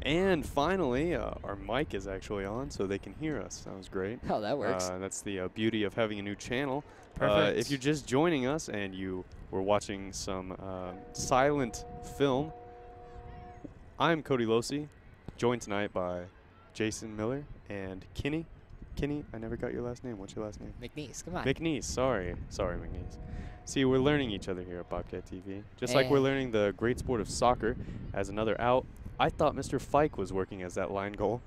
And finally, our mic is actually on, so they can hear us. That was great. Oh, that works. That's the beauty of having a new channel. Perfect. If you're just joining us and you were watching some silent film, I'm Cody Losi, joined tonight by Jason Miller and Kinney. Kinney, I never got your last name. What's your last name? McNeese, come on. McNeese, sorry. Sorry, McNeese. See, we're learning each other here at Bobcat TV. Just like we're learning the great sport of soccer as another out. I thought Mr. Fike was working as that line goal.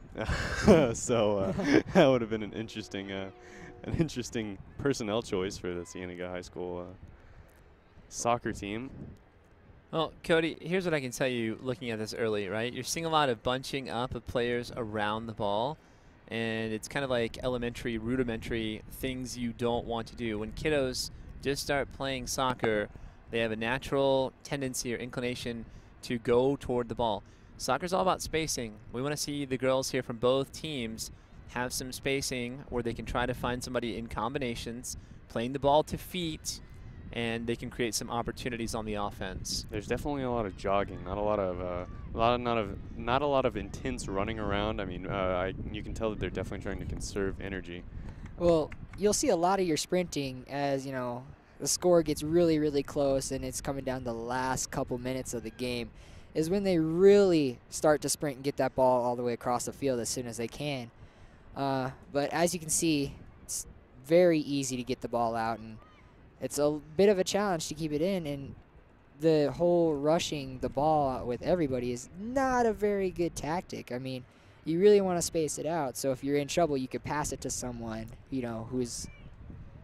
So that would have been an interesting personnel choice for the Cienega High School soccer team. Well, Cody, here's what I can tell you looking at this early, right? You're seeing a lot of bunching up of players around the ball, and it's kind of like elementary, rudimentary things you don't want to do. When kiddos just start playing soccer, they have a natural tendency or inclination to go toward the ball. Soccer's all about spacing. We want to see the girls here from both teams have some spacing where they can try to find somebody in combinations, playing the ball to feet, and they can create some opportunities on the offense. There's definitely a lot of jogging, not a lot of intense running around. I mean, you can tell that they're definitely trying to conserve energy. Well, you'll see a lot of your sprinting as, you know, the score gets really, really close and it's coming down the last couple minutes of the game is when they really start to sprint and get that ball all the way across the field as soon as they can. But as you can see, it's very easy to get the ball out, and it's a bit of a challenge to keep it in, and the whole rushing the ball with everybody is not a very good tactic. I mean, you really want to space it out, so if you're in trouble, you could pass it to someone, you know, who's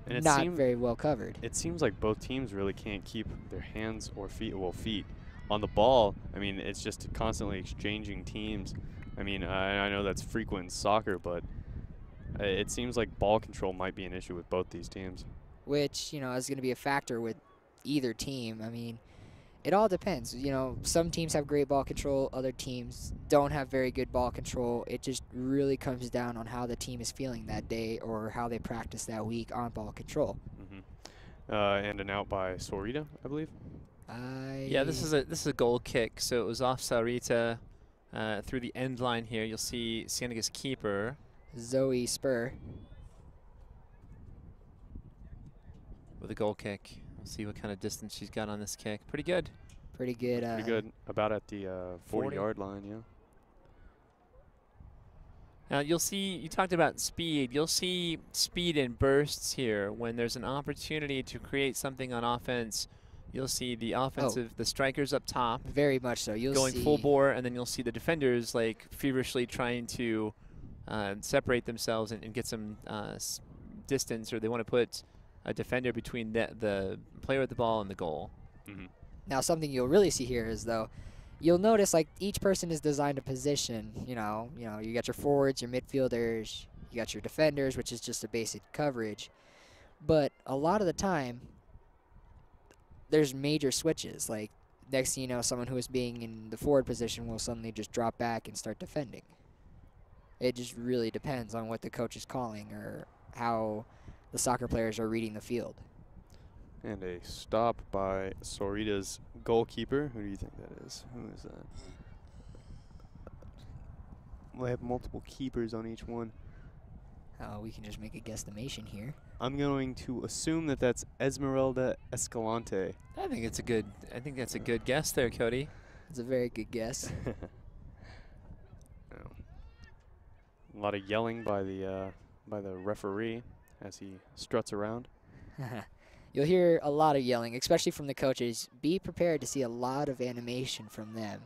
not very well covered. It seems like both teams really can't keep their hands or feet, well, feet, on the ball. I mean, it's just constantly exchanging teams. I mean, I know that's frequent in soccer, but it seems like ball control might be an issue with both these teams. Which, you know, is going to be a factor with either team. I mean, it all depends. You know, some teams have great ball control, other teams don't have very good ball control. It just really comes down on how the team is feeling that day or how they practice that week on ball control. And an out by Sahuarita, I believe. Yeah, this is a goal kick. So it was off Sahuarita through the end line here. You'll see Cienega's keeper, Zoe Spur, with a goal kick. We'll see what kind of distance she's got on this kick. Pretty good. Pretty good. Pretty good. About at the 40-yard line, yeah. Now you'll see, you talked about speed. You'll see speed in bursts here. When there's an opportunity to create something on offense, you'll see the offensive, the strikers up top. Very much so. You'll going see full bore, and then you'll see the defenders like feverishly trying to separate themselves and get some distance, or they want to put a defender between the player with the ball and the goal. Now, something you'll really see here is, though, you'll notice like each person is designed a position. You got your forwards, your midfielders, you got your defenders, which is just a basic coverage. But a lot of the time, there's major switches. Like next thing you know, someone who is being in the forward position will suddenly just drop back and start defending. It just really depends on what the coach is calling or how the soccer players are reading the field. And a stop by Sahuarita's goalkeeper. Who do you think that is? Who is that? We'll have multiple keepers on each one. We can just make a guesstimation here. I'm going to assume that that's Esmeralda Escalante. I think that's a good guess there, Cody. It's a very good guess. A lot of yelling by the referee as he struts around. You'll hear a lot of yelling, especially from the coaches. Be prepared to see a lot of animation from them.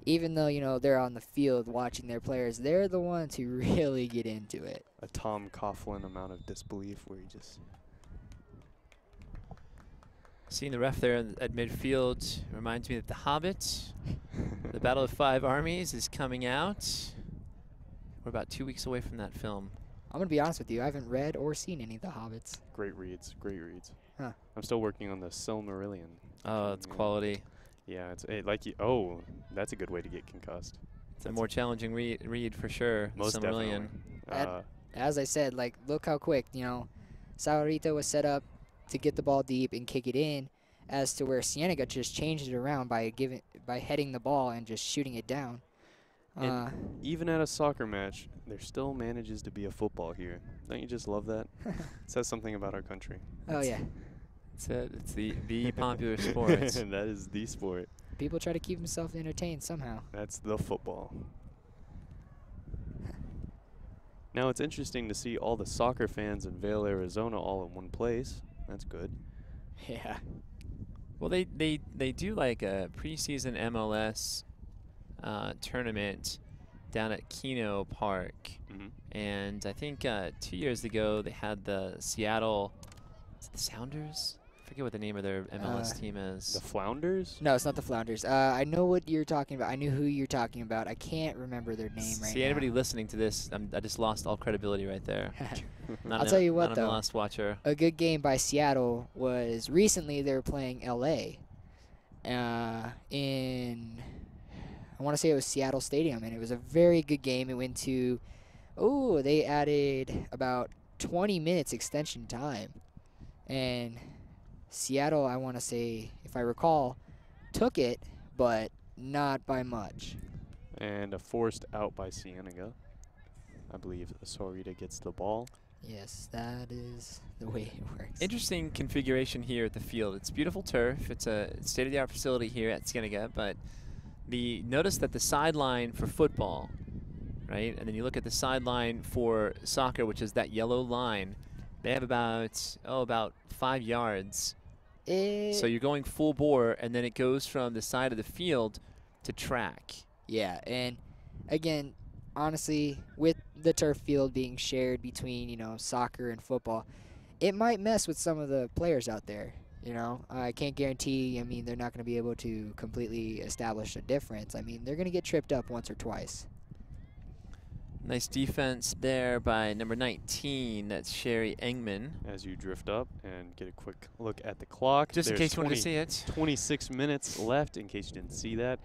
Even though, you know, they're on the field watching their players, they're the ones who really get into it. A Tom Coughlin amount of disbelief where he just... Seeing the ref there at midfield reminds me that The Hobbit, the Battle of Five Armies, is coming out. We're about 2 weeks away from that film. I'm going to be honest with you. I haven't read or seen any of The Hobbits. Great reads. Great reads. Huh. I'm still working on the Silmarillion. Oh, it's quality. Yeah, it's like you. Oh, that's a good way to get concussed. It's a more challenging read for sure. Most Silmarillion. definitely. As I said, like, look how quick, you know, Sahuarita was set up to get the ball deep and kick it in, as to where Cienega just changed it around by heading the ball and just shooting it down. Uh, Even at a soccer match, there still manages to be a football here. Don't you just love that? It says something about our country. oh yeah, It's the popular sport. That is the sport. people try to keep themselves entertained somehow. That's the football. Now it's interesting to see all the soccer fans in Vail, Arizona all in one place. That's good. Yeah. Well, they do like a preseason MLS tournament down at Keno Park. And I think 2 years ago they had the Seattle, is it the Sounders? I forget what the name of their MLS team is. The Flounders? No, it's not the Flounders. I know what you're talking about. I knew who you're talking about. I can't remember their name right See, now. anybody listening to this, I just lost all credibility right there. I'll tell you what, not though. an MLS watcher. A good game by Seattle was recently they were playing LA in, I want to say it was Seattle Stadium, and it was a very good game. It went to, they added about 20 minutes extension time. And Seattle, I want to say, if I recall, took it, but not by much. And a forced out by Cienega. I believe Sahuarita gets the ball. Yes, that is the way it works. Interesting configuration here at the field. It's beautiful turf. It's a state-of-the-art facility here at Cienega, but notice that the sideline for football, right, and then you look at the sideline for soccer, which is that yellow line, they have about 5 yards. So you're going full bore, and then it goes from the side of the field to track. Yeah, and again, honestly, with the turf field being shared between, soccer and football, it might mess with some of the players out there. I can't guarantee, they're not going to be able to completely establish a difference. They're going to get tripped up once or twice. Nice defense there by number 19. That's Sherry Engman. As you drift up and get a quick look at the clock. Just in case you wanted to see it. 26 minutes left, in case you didn't see that.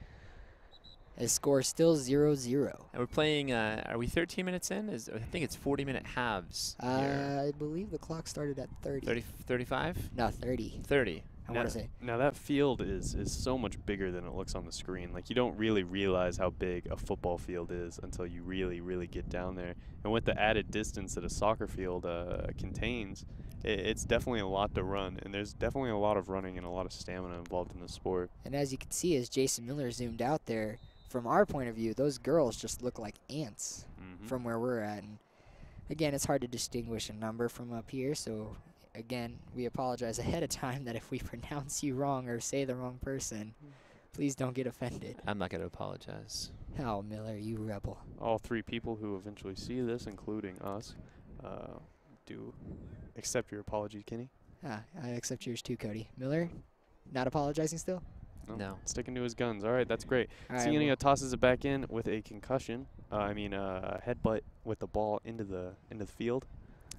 The score is still 0-0. And we're playing, are we 13 minutes in? I think it's 40-minute halves. I believe the clock started at 30. 35? No, 30. 30. I want to say. Now that field is so much bigger than it looks on the screen. Like, you don't really realize how big a football field is until you really, really get down there. And with the added distance that a soccer field contains, it's definitely a lot to run. And there's definitely a lot of running and a lot of stamina involved in the sport. And as you can see, as Jason Miller zoomed out there, from our point of view, those girls just look like ants from where we're at. And again, it's hard to distinguish a number from up here, so again, we apologize ahead of time that if we pronounce you wrong or say the wrong person, please don't get offended. I'm not going to apologize. Oh, Miller, you rebel. All 3 people who eventually see this, including us, do accept your apology, Kenny. I accept yours too, Cody. Miller, not apologizing still? No. Sticking to his guns. All right, that's great. Cienega tosses it back in with a concussion. A headbutt with the ball into the field.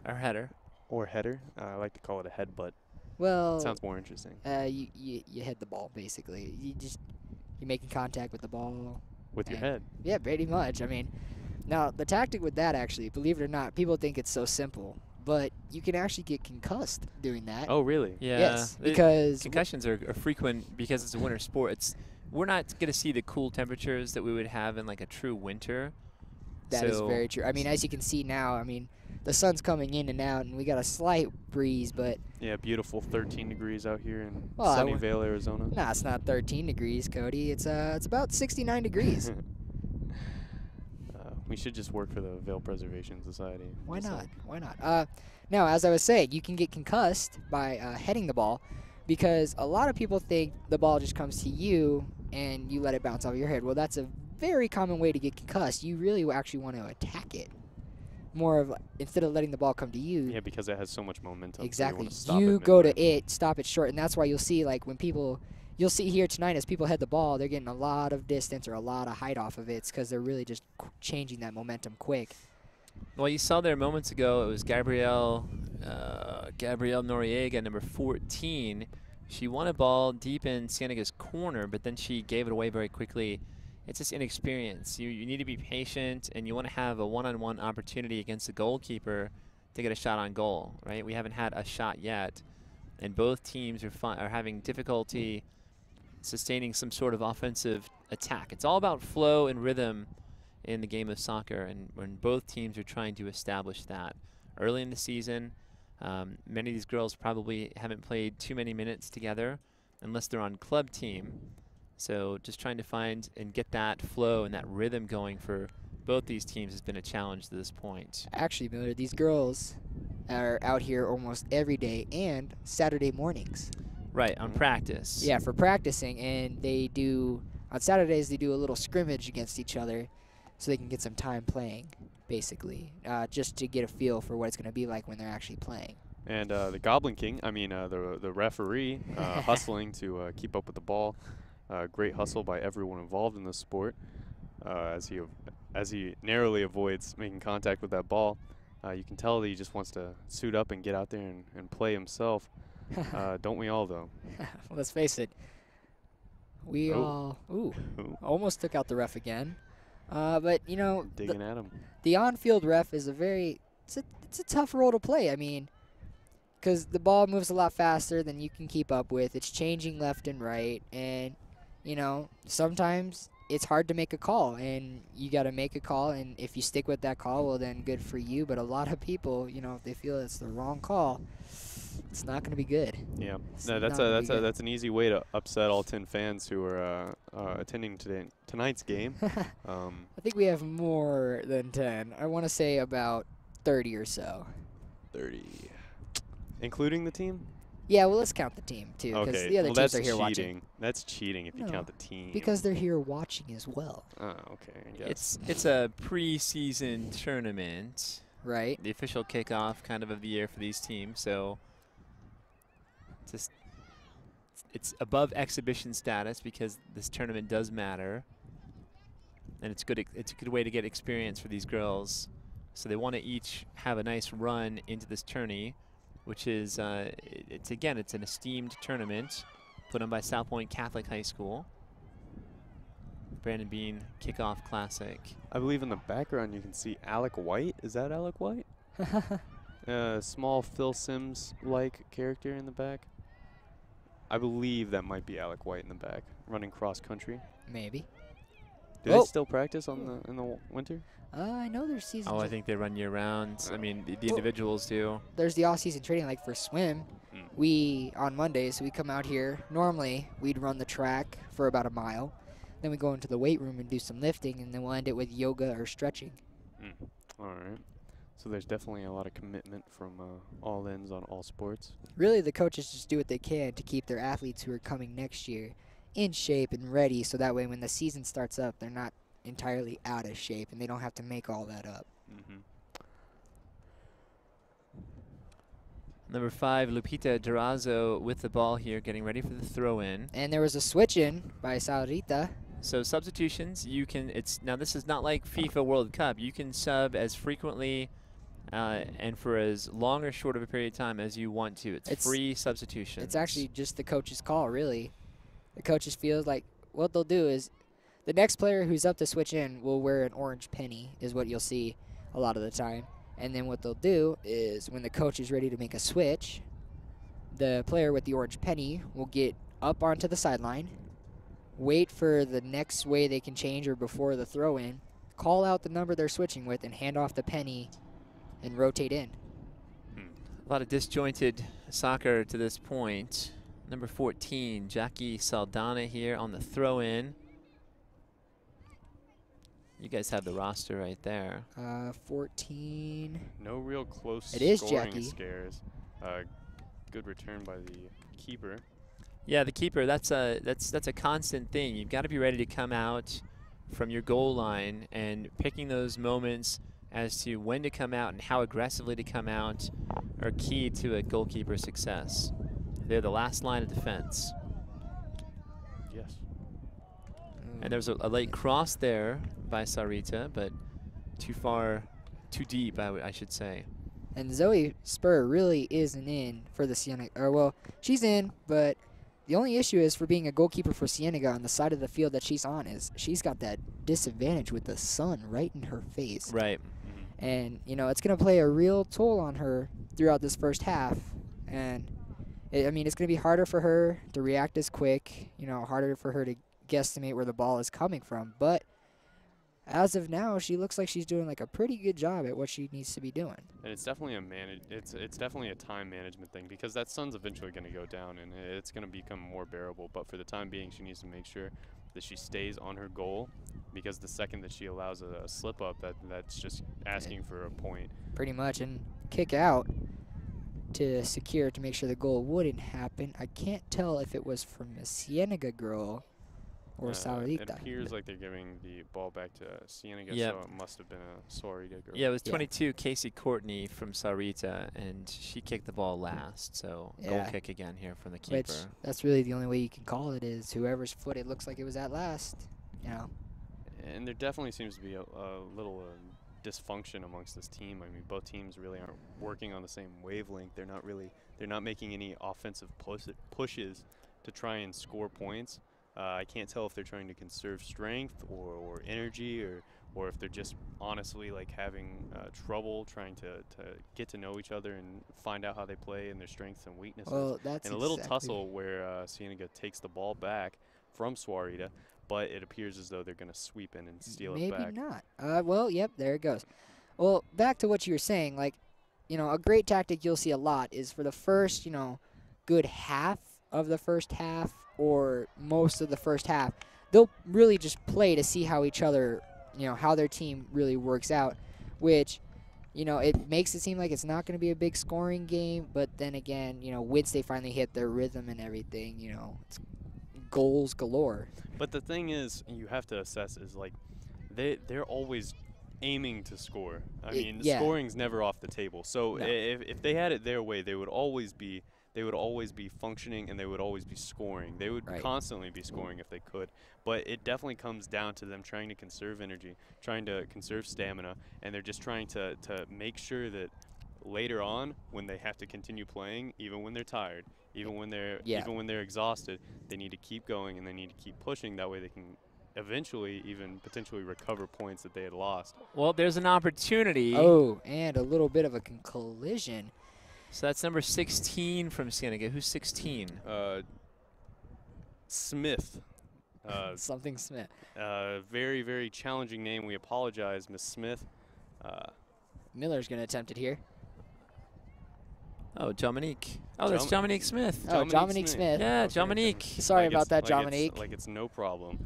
Our header. Or header. I like to call it a headbutt. Well, Sounds more interesting. You hit the ball, basically. You're making contact with the ball. With your head. Yeah, pretty much. Now, the tactic with that, actually, believe it or not, people think it's so simple. But you can actually get concussed doing that. Oh, really? Yeah. Yes, because concussions are frequent because it's a winter sport. We're not going to see the cool temperatures that we would have in like a true winter. That is very true. As you can see now, the sun's coming in and out, and we got a slight breeze, but yeah, beautiful 13 degrees out here in Well, Sunnyvale, Arizona. Nah, it's not 13 degrees, Cody. It's about 69 degrees. We should just work for the Vail Preservation Society. Why not? Why not? Now, as I was saying, you can get concussed by heading the ball because a lot of people think the ball just comes to you and you let it bounce off your head. Well, that's a very common way to get concussed. You really actually want to attack it. More of, instead of letting the ball come to you. Yeah, because it has so much momentum. Exactly. So you go to it, stop it short, and that's why you'll see, like, when people, you'll see here tonight as people head the ball, they're getting a lot of distance or a lot of height off of it. It's because they're really just changing that momentum quick. Well, you saw there moments ago, it was Gabrielle Noriega, number 14. She won a ball deep in Cienega's corner, but then she gave it away very quickly. It's just inexperience. You need to be patient, and you want to have a one-on-one opportunity against the goalkeeper to get a shot on goal, right? We haven't had a shot yet, and both teams are having difficulty sustaining some sort of offensive attack. It's all about flow and rhythm in the game of soccer, and when both teams are trying to establish that. Early in the season, many of these girls probably haven't played too many minutes together unless they're on club team. So just trying to find and get that flow and that rhythm going for both these teams has been a challenge to this point. Actually, Miller, these girls are out here almost every day and Saturday mornings. Right, on practice. Yeah, for practicing, and they do, on Saturdays, they do a little scrimmage against each other so they can get some time playing, basically, just to get a feel for what it's going to be like when they're actually playing. And the Goblin King, the referee, hustling to keep up with the ball. Great hustle by everyone involved in the sport as he narrowly avoids making contact with that ball. You can tell that he just wants to suit up and get out there and play himself. Don't we all, though? Well, let's face it. We all almost took out the ref again. But, you know, Digging at him. the on-field ref is it's a tough role to play. I mean, because the ball moves a lot faster than you can keep up with. It's changing left and right. And, you know, sometimes it's hard to make a call. And you got to make a call. And if you stick with that call, well, then good for you. But a lot of people, you know, if they feel it's the wrong call, it's not going to be good. Yeah, It's no, not gonna be good. that's an easy way to upset all 10 fans who are attending tonight's game. I think we have more than 10. I want to say about 30 or so. 30, including the team. Yeah, well, let's count the team, too, because Okay, the other well, teams that's are here cheating. watching. That's cheating if you No, count the team. Because they're here watching as well, Oh, okay, I guess. It's a preseason tournament, right? the official kickoff kind of the year for these teams. So it's above exhibition status because this tournament does matter, and it's good. It's a good way to get experience for these girls. So they want to each have a nice run into this tourney, which is it's an esteemed tournament put on by South Point Catholic High School. Brandon Bean Kickoff Classic. I believe in the background you can see Alec White. Is that Alec White? Small Phil Simms-like character in the back. I believe that might be Alec White in the back, running cross country. Maybe. Do they still practice in the winter? I know there's season. Oh, I think they run year round. I mean, the individuals do. There's the off-season training, like for swim. We, on Mondays, we come out here. Normally, we'd run the track for about a mile. Then we go into the weight room and do some lifting, and then we'll end it with yoga or stretching. All right. So there's definitely a lot of commitment from all ends on all sports. Really, the coaches just do what they can to keep their athletes who are coming next year in shape and ready, so that way when the season starts up, they're not entirely out of shape and they don't have to make all that up. Number 5, Lupita Durazo with the ball here, getting ready for the throw-in. And there was a switch in by Sahuarita. So substitutions, you can. Now this is not like FIFA World Cup. You can sub as frequently and for as long or short of a period of time as you want to. It's free substitution. It's actually just the coach's call, really. The coaches feel like what they'll do is the next player who's up to switch in will wear an orange penny, is what you'll see a lot of the time. And then what they'll do is when the coach is ready to make a switch, the player with the orange penny will get up onto the sideline, wait for the next way they can change or before the throw-in, call out the number they're switching with, and hand off the penny and rotate in. A lot of disjointed soccer to this point. Number 14, Jackie Saldana here on the throw-in. You guys have the roster right there. 14. No real close It is scoring Jackie. scares. Good return by the keeper. Yeah, the keeper, that's a constant thing. You've got to be ready to come out from your goal line, and picking those moments as to when to come out and how aggressively to come out are key to a goalkeeper's success. They're the last line of defense. Yes. And there's a late cross there by Sahuarita, but too deep, I should say. And Zoe Spur really isn't in for the Cienega. Or, well, she's in, but the only issue is for being a goalkeeper for Cienega on the side of the field that she's on is she's got that disadvantage with the sun right in her face. Right. And, you know, it's going to play a real toll on her throughout this first half. And, I mean, it's going to be harder for her to react as quick, you know, harder for her to guesstimate where the ball is coming from. But as of now, she looks like she's doing like a pretty good job at what she needs to be doing. And it's definitely it's definitely a time management thing, because that sun's eventually going to go down and it's going to become more bearable. But for the time being, she needs to make sure that she stays on her goal, because the second that she allows a slip up, that's just asking for a point. Pretty much, and kick out to secure to make sure the goal wouldn't happen. I can't tell if it was from a Cienega girl or It Sahuarita. appears like they're giving the ball back to Cienega, Yep. so it must have been a Sahuarita girl. Yeah, it was Yeah. 22 Casey Courtney from Sahuarita, and she kicked the ball last. So goal Yeah. kick again here from the Which, keeper. that's really the only way you can call it, is whoever's foot it looks like it was at last. You know, And there definitely seems to be a little dysfunction amongst this team. I mean, both teams really aren't working on the same wavelength. They're not making any offensive pushes to try and score points. I can't tell if they're trying to conserve strength or energy, or if they're just honestly like having trouble trying to get to know each other and find out how they play and their strengths and weaknesses. well, that's And a little exactly- tussle where Cienega takes the ball back from Sahuarita, but it appears as though they're going to sweep in and steal Maybe it back. not. Well, yep, there it goes. Well, back to what you were saying, like, you know, a great tactic you'll see a lot is for the first, you know, good half of the first half or most of the first half, they'll really just play to see how each other, you know, how their team really works out, which, you know, it makes it seem like it's not going to be a big scoring game, but then again, you know, once they finally hit their rhythm and everything, you know, it's goals galore. But the thing is, you have to assess is like they're always aiming to score. I mean, yeah. scoring's never off the table. So No. if they had it their way, they would always be functioning and they would always be scoring. They would Right. constantly be scoring if they could. But it definitely comes down to them trying to conserve energy, trying to conserve stamina, and they're just trying to make sure that later on, when they have to continue playing, even when they're tired, even when they're exhausted, they need to keep going and they need to keep pushing. That way they can eventually even potentially recover points that they had lost. Well, there's an opportunity. Oh, and a little bit of a collision. So that's number 16 from Cienega. Who's 16? Smith. Something Smith. Very, very challenging name. We apologize, Miss Smith. Miller's going to attempt it here. Oh, Dominique. Oh, that's Dominique Smith. Oh, Dominique Smith. Yeah, Okay, Dominique. Sorry about that, like Dominique. Like it's no problem.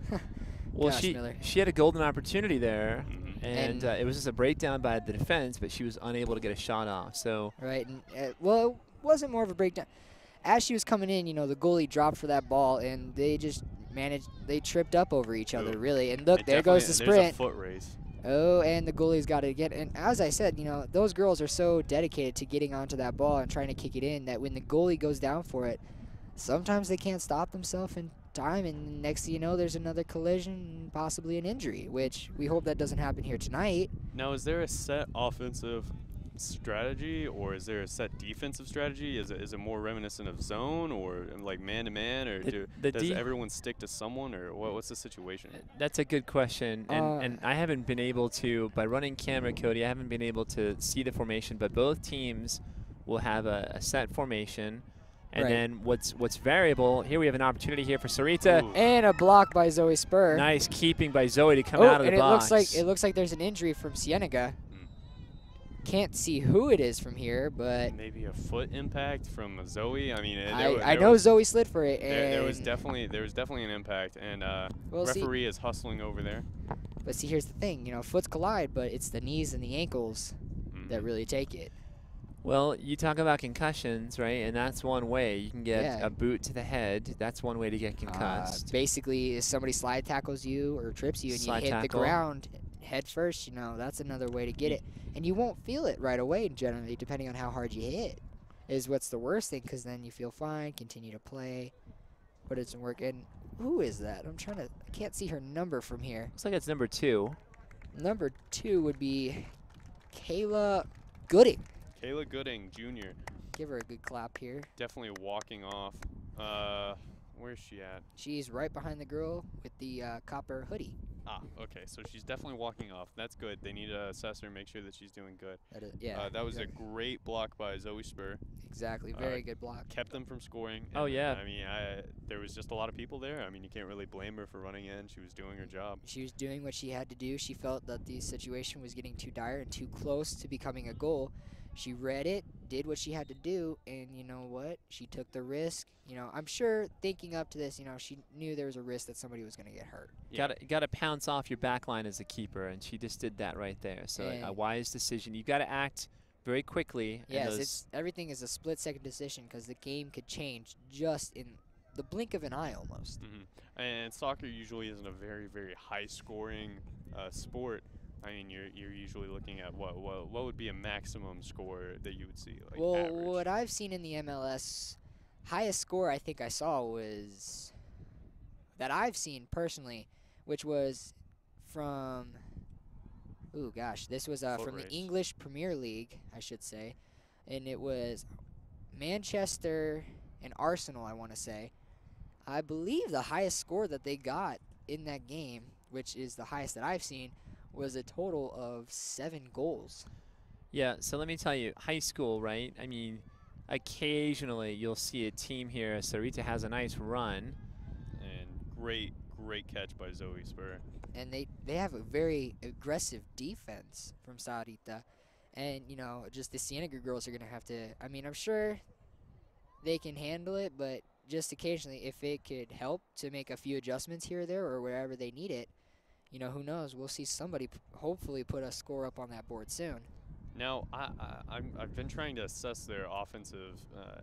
Well, Gosh, Miller. she had a golden opportunity there, Mhm. and And- it was just a breakdown by the defense, but she was unable to get a shot off. So Right. And, well, it wasn't more of a breakdown. As she was coming in, you know, the goalie dropped for that ball, and they just managed. They tripped up over each other, Ooh. really. And look, It there goes the definitely- There's a sprint. foot race. Oh, and the goalie's got it again. And as I said, you know, those girls are so dedicated to getting onto that ball and trying to kick it in that when the goalie goes down for it, sometimes they can't stop themselves in time. And next thing you know, there's another collision and possibly an injury, which we hope that doesn't happen here tonight. Now, is there a set offensive strategy or is there a set defensive strategy? Is it more reminiscent of zone or like man-to-man, or The does D- everyone stick to someone, or what's the situation? that's a good question, and I haven't been able to, by running camera, Cody, I haven't been able to see the formation, but both teams will have a set formation. And Right. then what's variable, here we have an opportunity here for Sahuarita. Ooh. And a block by Zoe Spur. Nice keeping by Zoe to come Oh, out of the and box. it looks like there's an injury from Cienega. Mm. Can't see who it is from here, but Maybe a foot impact from Zoe. I mean, I know Zoe slid for it. And there was definitely an impact, and Well, see- referee is hustling over there. But see, here's the thing. You know, foots collide, but it's the knees and the ankles that Mhm. really take it. Well, you talk about concussions, right? And that's one way. You can get Yeah. a boot to the head. That's one way to get concussed. Basically, if somebody slide tackles you or trips you and Slide you hit the tackle. ground head first, you know, that's another way to get it. And you won't feel it right away, generally, depending on how hard you hit, is what's the worst thing, because then you feel fine, continue to play, but it doesn't work. And who is that? I can't see her number from here. Looks like it's number 2. Number 2 would be Kayla Gooding. Kayla Gooding, Jr. Give her a good clap here. definitely walking off. Where's she at? She's right behind the girl with the copper hoodie. Ah, okay. So she's definitely walking off. That's good. They need to assess her, make sure that she's doing good. That is, yeah. That was a exactly. great block by Zoe Spur. Exactly. Very good block. Kept them from scoring. Oh, and, yeah. I mean, there was just a lot of people there. I mean, you can't really blame her for running in. She was doing her job. She was doing what she had to do. She felt that the situation was getting too dire and too close to becoming a goal. She read it, did what she had to do, and you know what? She took the risk. You know, I'm sure thinking up to this, you know, she knew there was a risk that somebody was going to get hurt. Yeah. Got to pounce off your back line as a keeper, and she just did that right there. So a And- wise decision. You got to act very quickly. and Yes, those- everything is a split-second decision because the game could change just in the blink of an eye almost. And soccer usually isn't a very, very high-scoring sport. I mean, you're usually looking at what would be a maximum score that you would see, like Well, average. what I've seen in the MLS, highest score I think I saw was that I've seen personally, which was from, ooh gosh, this was Foot from race. the English Premier League, I should say, and it was Manchester and Arsenal, I want to say. I believe the highest score that they got in that game, which is the highest that I've seen, was a total of 7 goals. Yeah, so let me tell you, high school, right? I mean, occasionally you'll see a team here. Sahuarita has a nice run. And great catch by Zoe Spur. And they have a very aggressive defense from Sahuarita. And, you know, just the Cienega girls are going to have to, I mean, I'm sure they can handle it, but just occasionally, if it could help to make a few adjustments here or there or wherever they need it, you know, who knows? We'll see somebody hopefully put a score up on that board soon. Now, I've been trying to assess their offensive,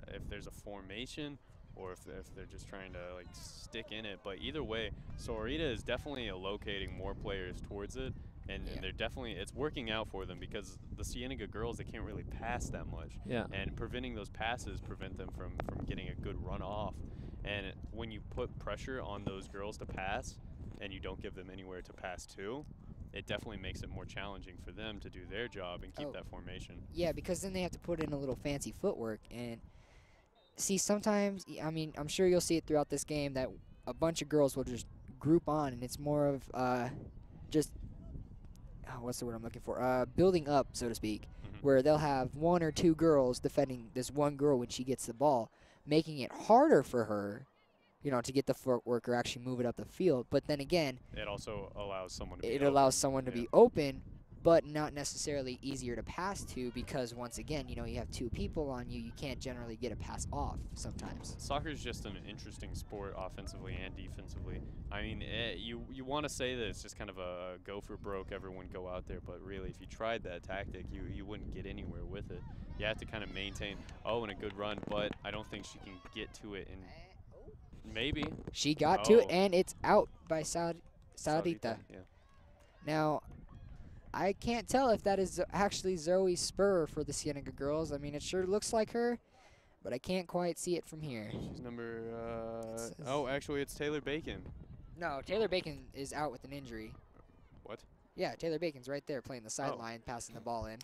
if there's a formation or if they're just trying to like stick in it. But either way, Sahuarita is definitely locating more players towards it, and they're definitely, it's working out for them because the Cienega girls, they can't really pass that much. Yeah. And preventing those passes prevent them from getting a good run off. And when you put pressure on those girls to pass, and you don't give them anywhere to pass to, it definitely makes it more challenging for them to do their job and keep that formation. Yeah, because then they have to put in a little fancy footwork. And see, sometimes, I mean, I'm sure you'll see it throughout this game that a bunch of girls will just group on, and it's more of just, what's the word I'm looking for? Building up, so to speak, where they'll have 1 or 2 girls defending this one girl when she gets the ball, making it harder for her, you know, to get the footwork or actually move it up the field. But then again, it also allows someone to be it open. allows someone to be open, but not necessarily easier to pass to because, once again, you know, you have 2 people on you. You can't generally get a pass off sometimes. Soccer is just an interesting sport offensively and defensively. I mean, you want to say that it's just kind of a go for broke, everyone go out there, but really if you tried that tactic, you wouldn't get anywhere with it. You have to kind of maintain, and a good run, but I don't think she can get to it in maybe. She got to it, and it's out by Sahuarita. Yeah. Now, I can't tell if that is actually Zoe Spur for the Cienega girls. I mean, it sure looks like her, but I can't quite see it from here. She's number, actually it's Taylor Bacon. No, Taylor Bacon is out with an injury. What? Yeah, Taylor Bacon's right there playing the sideline, passing the ball in.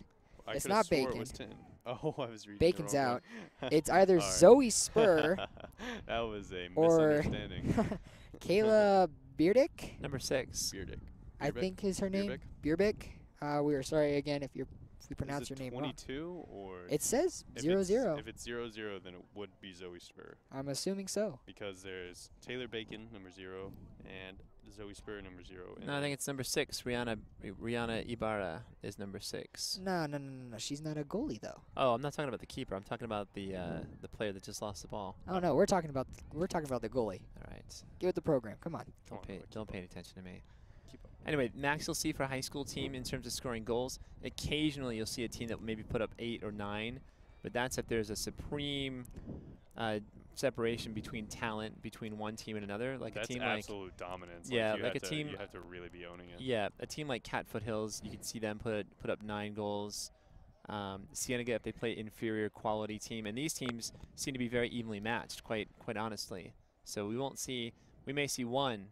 I It's could've not swore Bacon. It was 10. Oh, I was reading Bacon's the wrong out. way. It's either All right. Zoe Spur That was a or misunderstanding. Kayla Beardick, Number 6. Beardick. I think is her name. Beerbick. We are sorry again if we pronounce your name wrong. 22 or It says if 0-0. If it's 0-0, then it would be Zoe Spur I'm assuming so. because there's Taylor Bacon number 0 and Zoe Spur number 0. No, I think it's number 6. Rihanna Ibarra is number 6. No. She's not a goalie though. Oh, I'm not talking about the keeper. I'm talking about the player that just lost the ball. Oh no, we're talking about the goalie. All right. Give it the program. Come on. Don't pay any attention to me. Keep up. Anyway, max you'll see for a high school team in terms of scoring goals. Occasionally you'll see a team that will maybe put up 8 or 9, but that's if there's a supreme separation between talent between one team and another. Like That's a team absolute dominance. Yeah, you like have a to, team- You have to really be owning it. Yeah, a team like Cat Foothills, you can see them put up 9 goals. Cienega, if they play inferior quality team, and these teams seem to be very evenly matched, quite honestly. So we may see 1,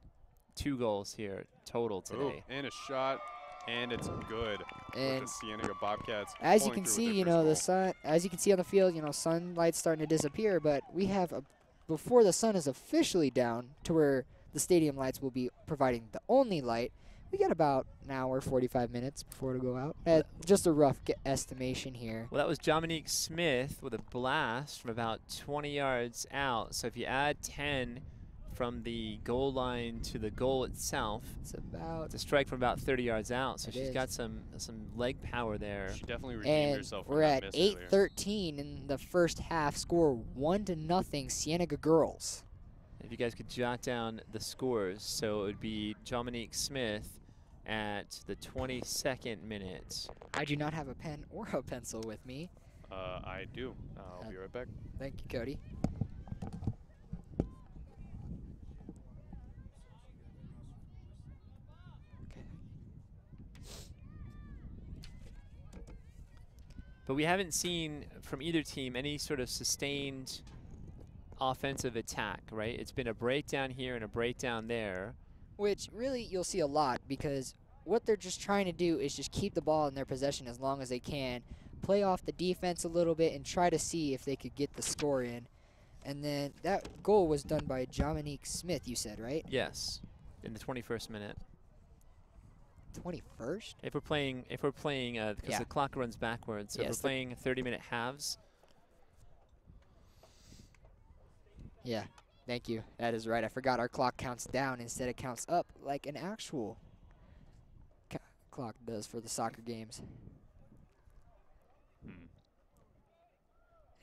2 goals here total today. Ooh, and a shot, and it's good. And with the Cienega Bobcats. as you pulling can through with see, their you know, the first goal. sun. As you can see on the field, you know, sunlight's starting to disappear. But we have before the sun is officially down to where the stadium lights will be providing the only light. We got about an hour, 45 minutes before to go out. Just a rough estimation here. Well, that was Dominique Smith with a blast from about 20 yards out. So if you add 10 from the goal line to the goal itself, It's about. it's a strike from about 30 yards out. So It she's is. got some leg power there. She definitely redeemed And herself from we're that at miss earlier. 8:13 in the first half. Score 1-0 Cienega girls. If you guys could jot down the scores, so it would be Dominique Smith at the 22nd minute. I do not have a pen or a pencil with me. I do. I'll be right back. Thank you, Cody. Okay. But we haven't seen from either team any sort of sustained offensive attack, right? It's been a breakdown here and a breakdown there. Which really you'll see a lot because what they're just trying to do is just keep the ball in their possession as long as they can, play off the defense a little bit and try to see if they could get the score in. And then that goal was done by Dominique Smith, you said, right? Yes, in the 21st minute. 21st? If we're playing, because Yeah. the clock runs backwards, so Yes, if we're playing 30-minute halves. Yeah, thank you. That is right. I forgot our clock counts down instead it counts up like an actual clock does for the soccer games. Hmm.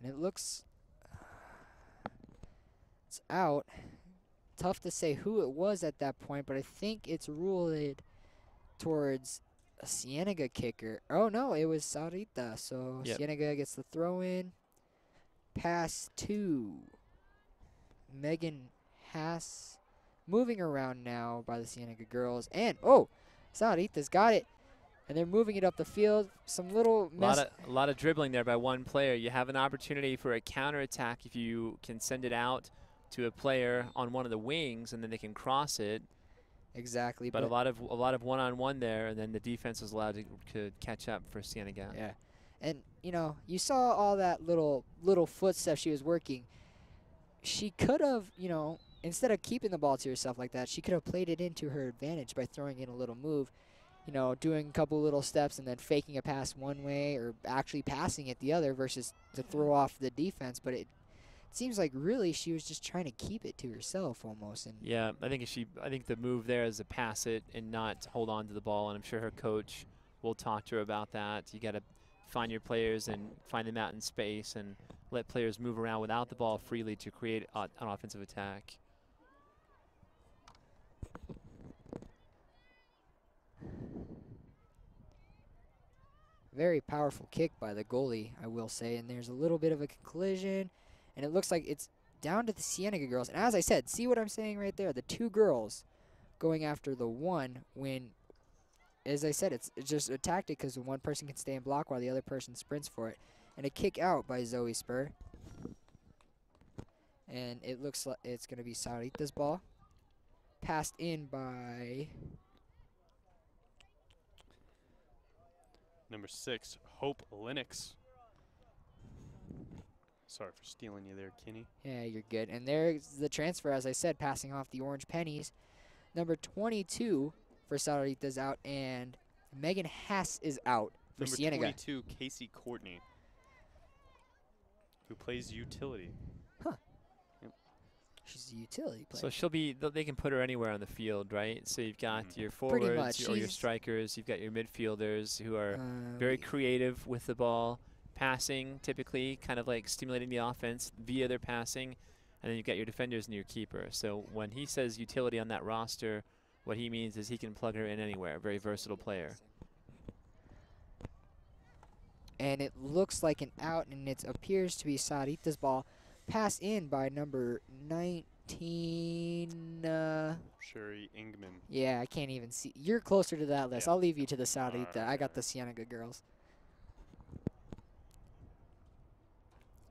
And it looks it's out. Tough to say who it was at that point, but I think it's ruled towards a Cienega kicker. Oh no, it was Sahuarita. So Yep. Cienega gets the throw in. Pass to Megan Haas. Moving around now by the Cienega girls. And oh, Sahuarita's got it. And they're moving it up the field. Some little mess. A lot of dribbling there by one player. You have an opportunity for a counterattack if you can send it out to a player on one of the wings, and then they can cross it. Exactly. But a lot of one-on-one there, and then the defense was allowed to catch up for Cienega. Yeah. And, you know, you saw all that little footsteps she was working. She could have, you know, instead of keeping the ball to herself like that, she could have played it into her advantage by throwing in a little move, you know, doing a couple little steps and then faking a pass one way or actually passing it the other versus to throw off the defense. But it seems like really she was just trying to keep it to herself almost. And Yeah, I think the move there is to pass it and not hold on to the ball, and I'm sure her coach will talk to her about that. You got to find your players and find them out in space and let players move around without the ball freely to create an offensive attack. very powerful kick by the goalie, I will say. And there's a little bit of a collision, and it looks like it's down to the Cienega girls. And as I said, see what I'm saying right there? The two girls going after the one when, as I said, it's just a tactic because one person can stay and block while the other person sprints for it. And a kick out by Zoe Spur. And it looks like it's going to be Sahuarita's ball. Passed in by Number 6, Hope Lennox. Sorry for stealing you there, Kenny. Yeah, you're good. And there's the transfer, as I said, passing off the orange pennies. Number 22 for Sahuarita's out, and Megan Haas is out for Number Cienega. 22, Casey Courtney, who plays utility. She's a utility player. So she'll be, they can put her anywhere on the field, right? So you've got your Pretty forwards much. or your She's- strikers, you've got your midfielders who are very creative with the ball, passing typically, kind of like stimulating the offense via their passing, and then you've got your defenders and your keeper. So when he says utility on that roster, what he means is he can plug her in anywhere, very versatile player. And it looks like an out, and it appears to be Sahuarita's ball. Passed in by number 19. Sherry Ingman. Yeah, I can't even see. You're closer to that list. Yeah. I'll leave you to the Sahuarita. I got Alright. the Cienega girls.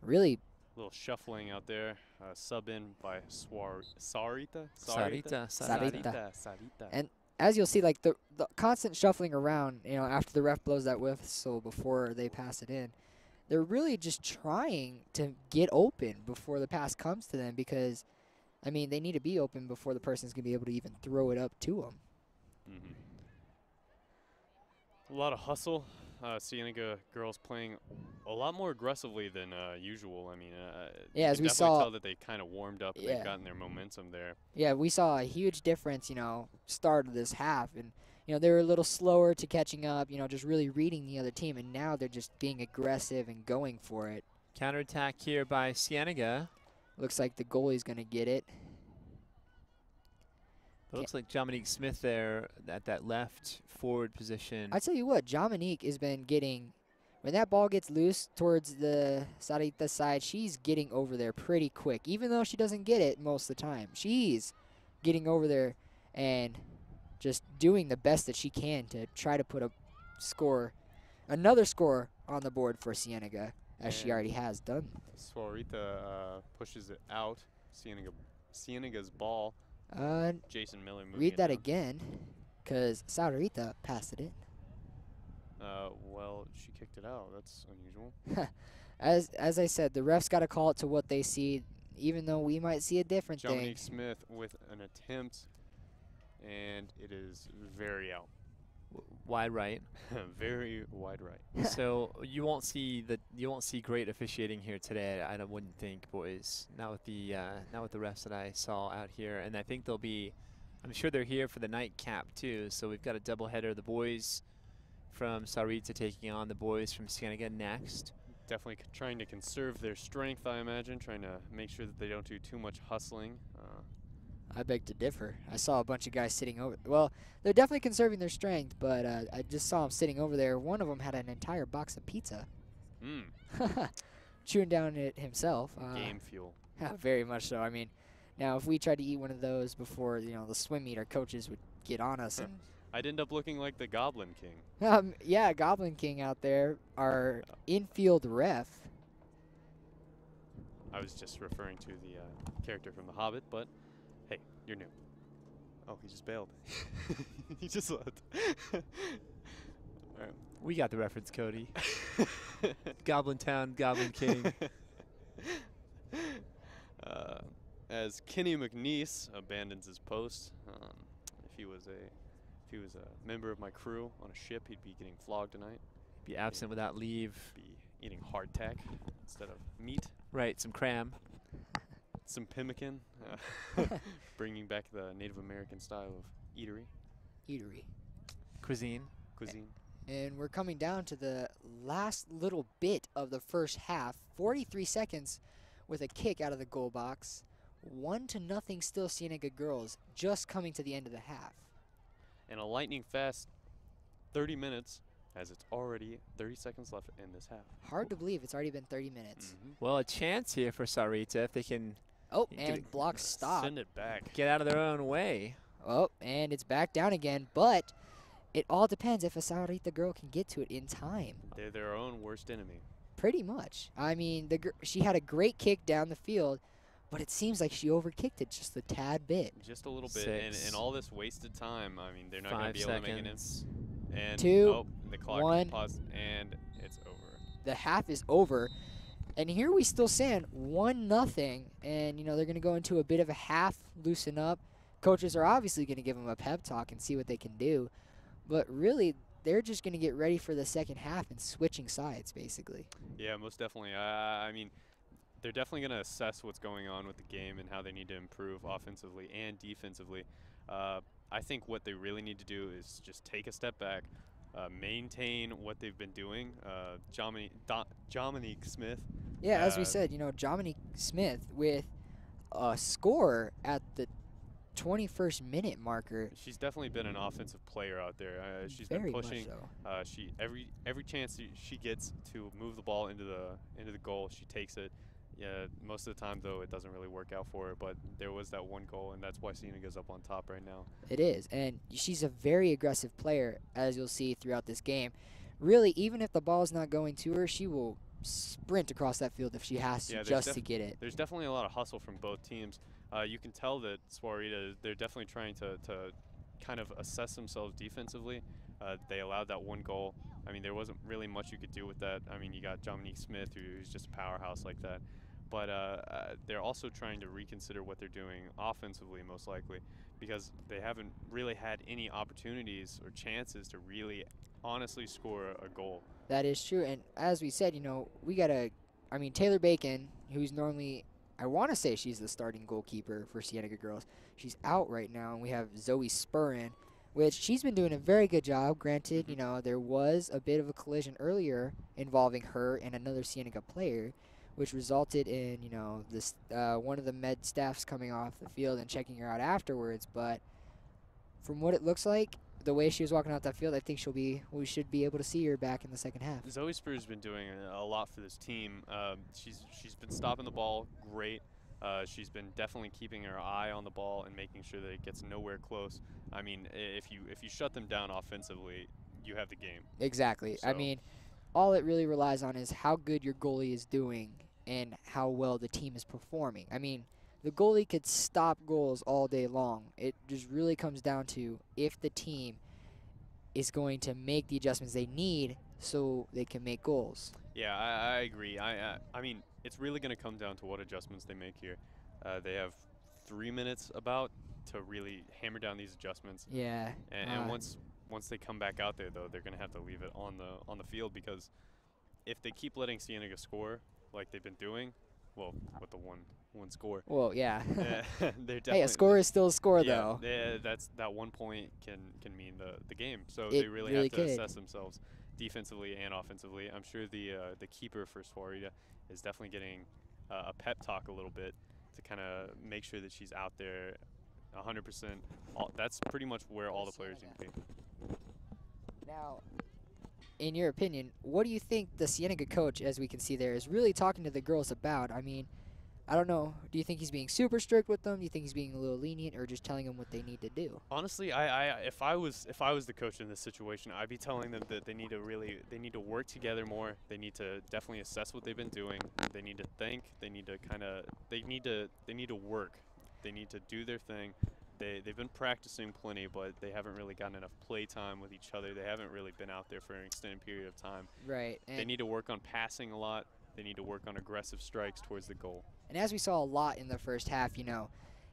Really, A little shuffling out there. Sub in by Sahuarita. Sahuarita. Sahuarita. And as you'll see, like the constant shuffling around, you know, after the ref blows that whistle before they pass it in, they're really just trying to get open before the pass comes to them because, I mean, they need to be open before the person's going to be able to even throw it up to them. A lot of hustle. Cienega girls playing a lot more aggressively than usual. I mean, Yeah, you as can we definitely saw. tell that they kind of warmed up and they've Yeah. gotten their momentum there. Yeah, we saw a huge difference, start of this half. And, they were a little slower to catching up, just really reading the other team. And now they're just being aggressive and going for it. Counterattack here by Cienega. Looks like the goalie's going to get it. It looks like Dominique Smith there at that left forward position. I tell you what, Dominique has been getting, when that ball gets loose towards the Sahuarita side, she's getting over there pretty quick. Even though she doesn't get it most of the time, she's getting over there and just doing the best that she can to try to put another score on the board for Cienega, as she already has done. Sahuarita pushes it out. Cienega's ball. Jason Miller moving Read that down. again, because Sahuarita passed it in. Well, she kicked it out. That's unusual. As I said, the refs got to call it to what they see, even though we might see a different thing. Dominique Smith with an attempt, and it is very out. Wide right. Very wide right. So you won't see great officiating here today. I wouldn't think, boys. Not with the refs that I saw out here, and I think they'll be. I'm sure they're here for the nightcap too. So we've got a doubleheader. The boys from Sahuarita taking on the boys from Cienega next. Definitely trying to conserve their strength, I imagine. Trying to make sure that they don't do too much hustling. I beg to differ. I saw a bunch of guys sitting over. Well, they're definitely conserving their strength, but I just saw them sitting over there. One of them had an entire box of pizza. Chewing down it himself. Game fuel. Very much so. I mean, now if we tried to eat one of those before, the swim meet, our coaches would get on us. And I'd end up looking like the Goblin King. yeah, Goblin King out there, our infield ref. I was just referring to the character from The Hobbit, but hey, you're new. Oh, he just bailed. He just left. All right. We got the reference, Cody. Goblin Town, Goblin King. As Kenny McNeese abandons his post, if he was a member of my crew on a ship, he'd be getting flogged tonight. Be absent without leave. Be eating hardtack instead of meat. Right, some cram. Some pemmican, bringing back the Native American style of eatery. Cuisine. And we're coming down to the last little bit of the first half. 43 seconds with a kick out of the goal box. 1-0 still Cienega girls, just coming to the end of the half. And a lightning fast 30 minutes, as it's already 30 seconds left in this half. Hard to believe it's already been 30 minutes. Well, a chance here for Sahuarita if they can. Oh, and block stop. Send it back. Get out of their own way. Oh, and it's back down again, but it all depends if a Sahuarita girl can get to it in time. They're their own worst enemy. Pretty much. I mean, she had a great kick down the field, but it seems like she overkicked it just a tad bit. Just a little bit. And all this wasted time, I mean, they're not going to be able to make an seconds. And 2, the clock 1. paused, and it's over. The half is over. And here we still stand 1-0, and they're going to go into a bit of a half, loosen up. Coaches are obviously going to give them a pep talk and see what they can do, but really they're just going to get ready for the second half and switching sides basically. Yeah, most definitely. I mean, they're definitely going to assess what's going on with the game and how they need to improve offensively and defensively. I think what they really need to do is just take a step back, maintain what they've been doing. Dominique Smith. Yeah, as we said, Dominique Smith with a score at the 21st minute marker. She's definitely been an offensive player out there. She's Very been pushing. much so. She every chance she gets to move the ball into the goal, she takes it. Yeah, most of the time though it doesn't really work out for her. But there was that one goal, and that's why Cienega's up on top right now. It is, and she's a very aggressive player, as you'll see throughout this game. Really, even if the ball's not going to her, she will sprint across that field if she has to, just to get it. There's definitely a lot of hustle from both teams. You can tell that Sahuarita, they're definitely trying to kind of assess themselves defensively. They allowed that one goal. I mean, there wasn't really much you could do with that. I mean, you got Dominique Smith, who's just a powerhouse like that. But they're also trying to reconsider what they're doing offensively, most likely, because they haven't really had any opportunities or chances to really honestly score a goal. That is true. And as we said, we got Taylor Bacon, who's normally, I want to say she's the starting goalkeeper for Cienega girls. She's out right now, and we have Zoe Spurrin, which she's been doing a very good job. Granted, there was a bit of a collision earlier involving her and another Cienega player, which resulted in, this one of the med staffs coming off the field and checking her out afterwards. But from what it looks like, the way she was walking out that field, I think we should be able to see her back in the second half. Zoe Spur's been doing a lot for this team. She's been stopping the ball great. She's been definitely keeping her eye on the ball and making sure that it gets nowhere close. I mean, if you shut them down offensively, you have the game. Exactly. So. I mean, all it really relies on is how good your goalie is doing and how well the team is performing. I mean, the goalie could stop goals all day long. It just really comes down to if the team is going to make the adjustments they need so they can make goals. Yeah, I agree. I mean, it's really going to come down to what adjustments they make here. They have 3 minutes about to really hammer down these adjustments. Yeah. And once they come back out there, though, they're going to have to leave it on the field, because if they keep letting Cienega score like they've been doing, well, with the one score. Well, yeah. They're hey, a score is still a score, though. Yeah, that 1 point can mean the game. So it they really have to could. assess themselves defensively and offensively. I'm sure the keeper for Sahuarita is definitely getting a pep talk a little bit to kind of make sure that she's out there 100%. That's pretty much where all the players need to be. Now, in your opinion, what do you think the Cienega coach, as we can see there, is really talking to the girls about? I mean, I don't know. Do you think he's being super strict with them? Do you think he's being a little lenient, or just telling them what they need to do? Honestly, if I was the coach in this situation, I'd be telling them that they need to work together more. They need to definitely assess what they've been doing. They need to think. They need to work. They need to do their thing. They've been practicing plenty, but they haven't really gotten enough play time with each other. They haven't really been out there for an extended period of time. Right. They need to work on passing a lot. They need to work on aggressive strikes towards the goal. And as we saw a lot in the first half,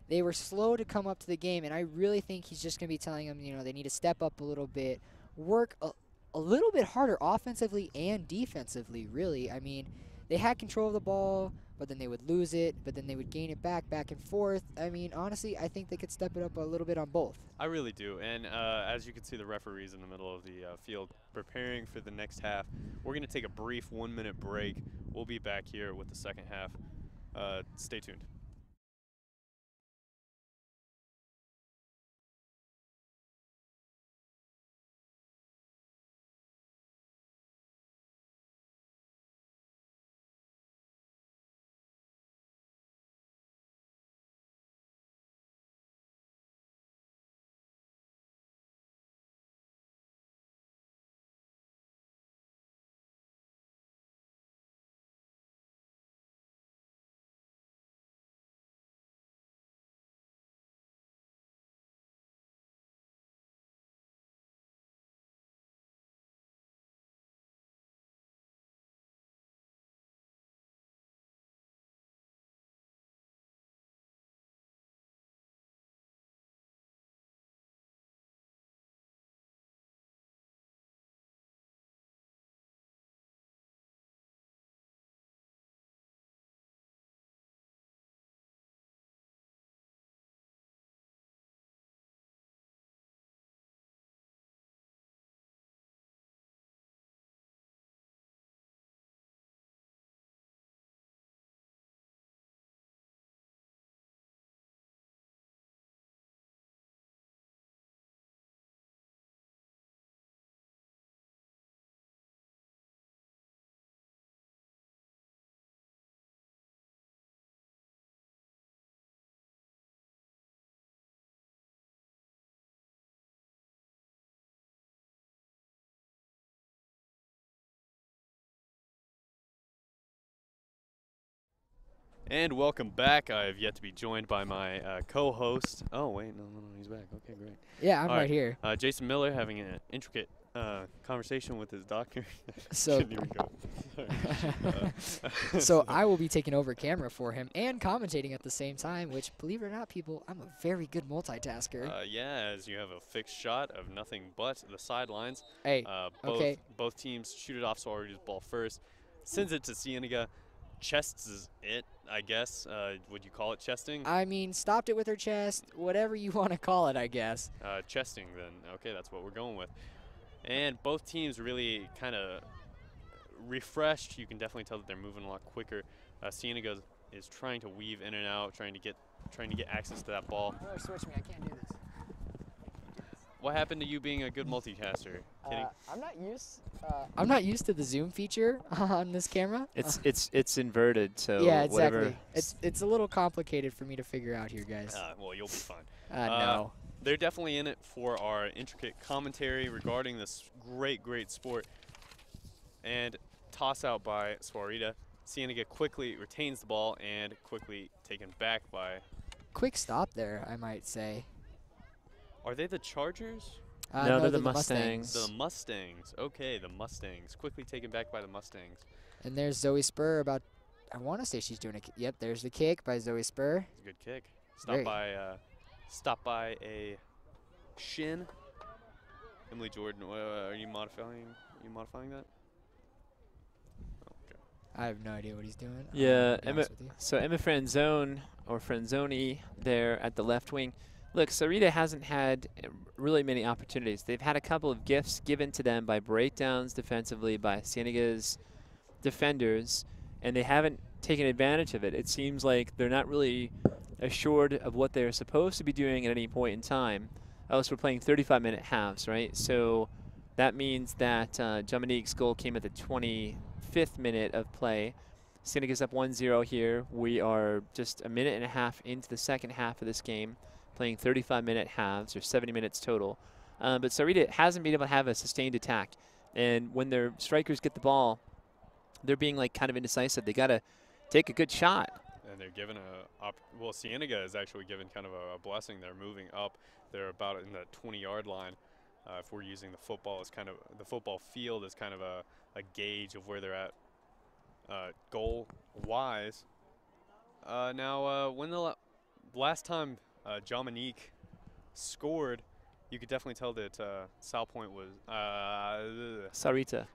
they were slow to come up to the game, and I really think he's just going to be telling them, they need to step up a little bit, work a little bit harder offensively and defensively, really. I mean, they had control of the ball, but then they would lose it, but then they would gain it back and forth. I mean, honestly, I think they could step it up a little bit on both. I really do. And as you can see, the referees in the middle of the field preparing for the next half. We're going to take a brief 1-minute break. We'll be back here with the second half. Stay tuned. And welcome back. I have yet to be joined by my co-host. Oh, wait, no, he's back. Okay, great. Yeah, I'm right here. Jason Miller having an intricate conversation with his doctor. So Here we go. So I will be taking over camera for him and commentating at the same time, which, believe it or not, people, I'm a very good multitasker. Yeah, as you have a fixed shot of nothing but the sidelines. Hey, okay. Both teams shoot it off Sahuarita's ball first, sends it to Cienega, chests it, I guess. Would you call it chesting? I mean, stopped it with her chest, whatever you want to call it, I guess. Chesting, then. Okay, that's what we're going with. And both teams really kind of refreshed. You can definitely tell that they're moving a lot quicker. Cienega is trying to weave in and out, trying to get access to that ball. Oh, switch me. I can't do this. What happened to you being a good multicaster? Kidding? I'm not used to the zoom feature on this camera. It's inverted, so yeah, exactly. whatever. It's a little complicated for me to figure out here, guys. Well, you'll be fine. No. They're definitely in it for our intricate commentary regarding this great sport. And toss out by Sahuarita. Cienega quickly retains the ball and quickly taken back by. Quick stop there, I might say. Are they the Chargers? No, they're the Mustangs. The Mustangs. Okay, the Mustangs. Quickly taken back by the Mustangs. And there's Zoe Spur about, I want to say she's doing a, yep, there's the kick by Zoe Spur. It's a good kick. Stop by a shin. Emily Jordan, are you modifying that? I have no idea what he's doing. Yeah, Emma Franzone, or Franzoni there at the left wing. Look, Sahuarita hasn't had really many opportunities. They've had a couple of gifts given to them by breakdowns defensively by Cienega's defenders, and they haven't taken advantage of it. It seems like they're not really assured of what they're supposed to be doing at any point in time. Else we're playing 35-minute halves, right? So that means that Dominique's goal came at the 25th minute of play. Cienega's up 1-0 here. We are just a minute and a half into the second half of this game, playing 35-minute halves, or 70 minutes total. But Sahuarita hasn't been able to have a sustained attack. And when their strikers get the ball, they're being like kind of indecisive. They got to take a good shot. And they're given well, Cienega is actually given kind of a blessing. They're moving up. They're about in the 20-yard line. If we're using the football as kind of the football field as kind of a gauge of where they're at goal-wise. Now, when the last time Dominique scored, you could definitely tell that South Point was Sahuarita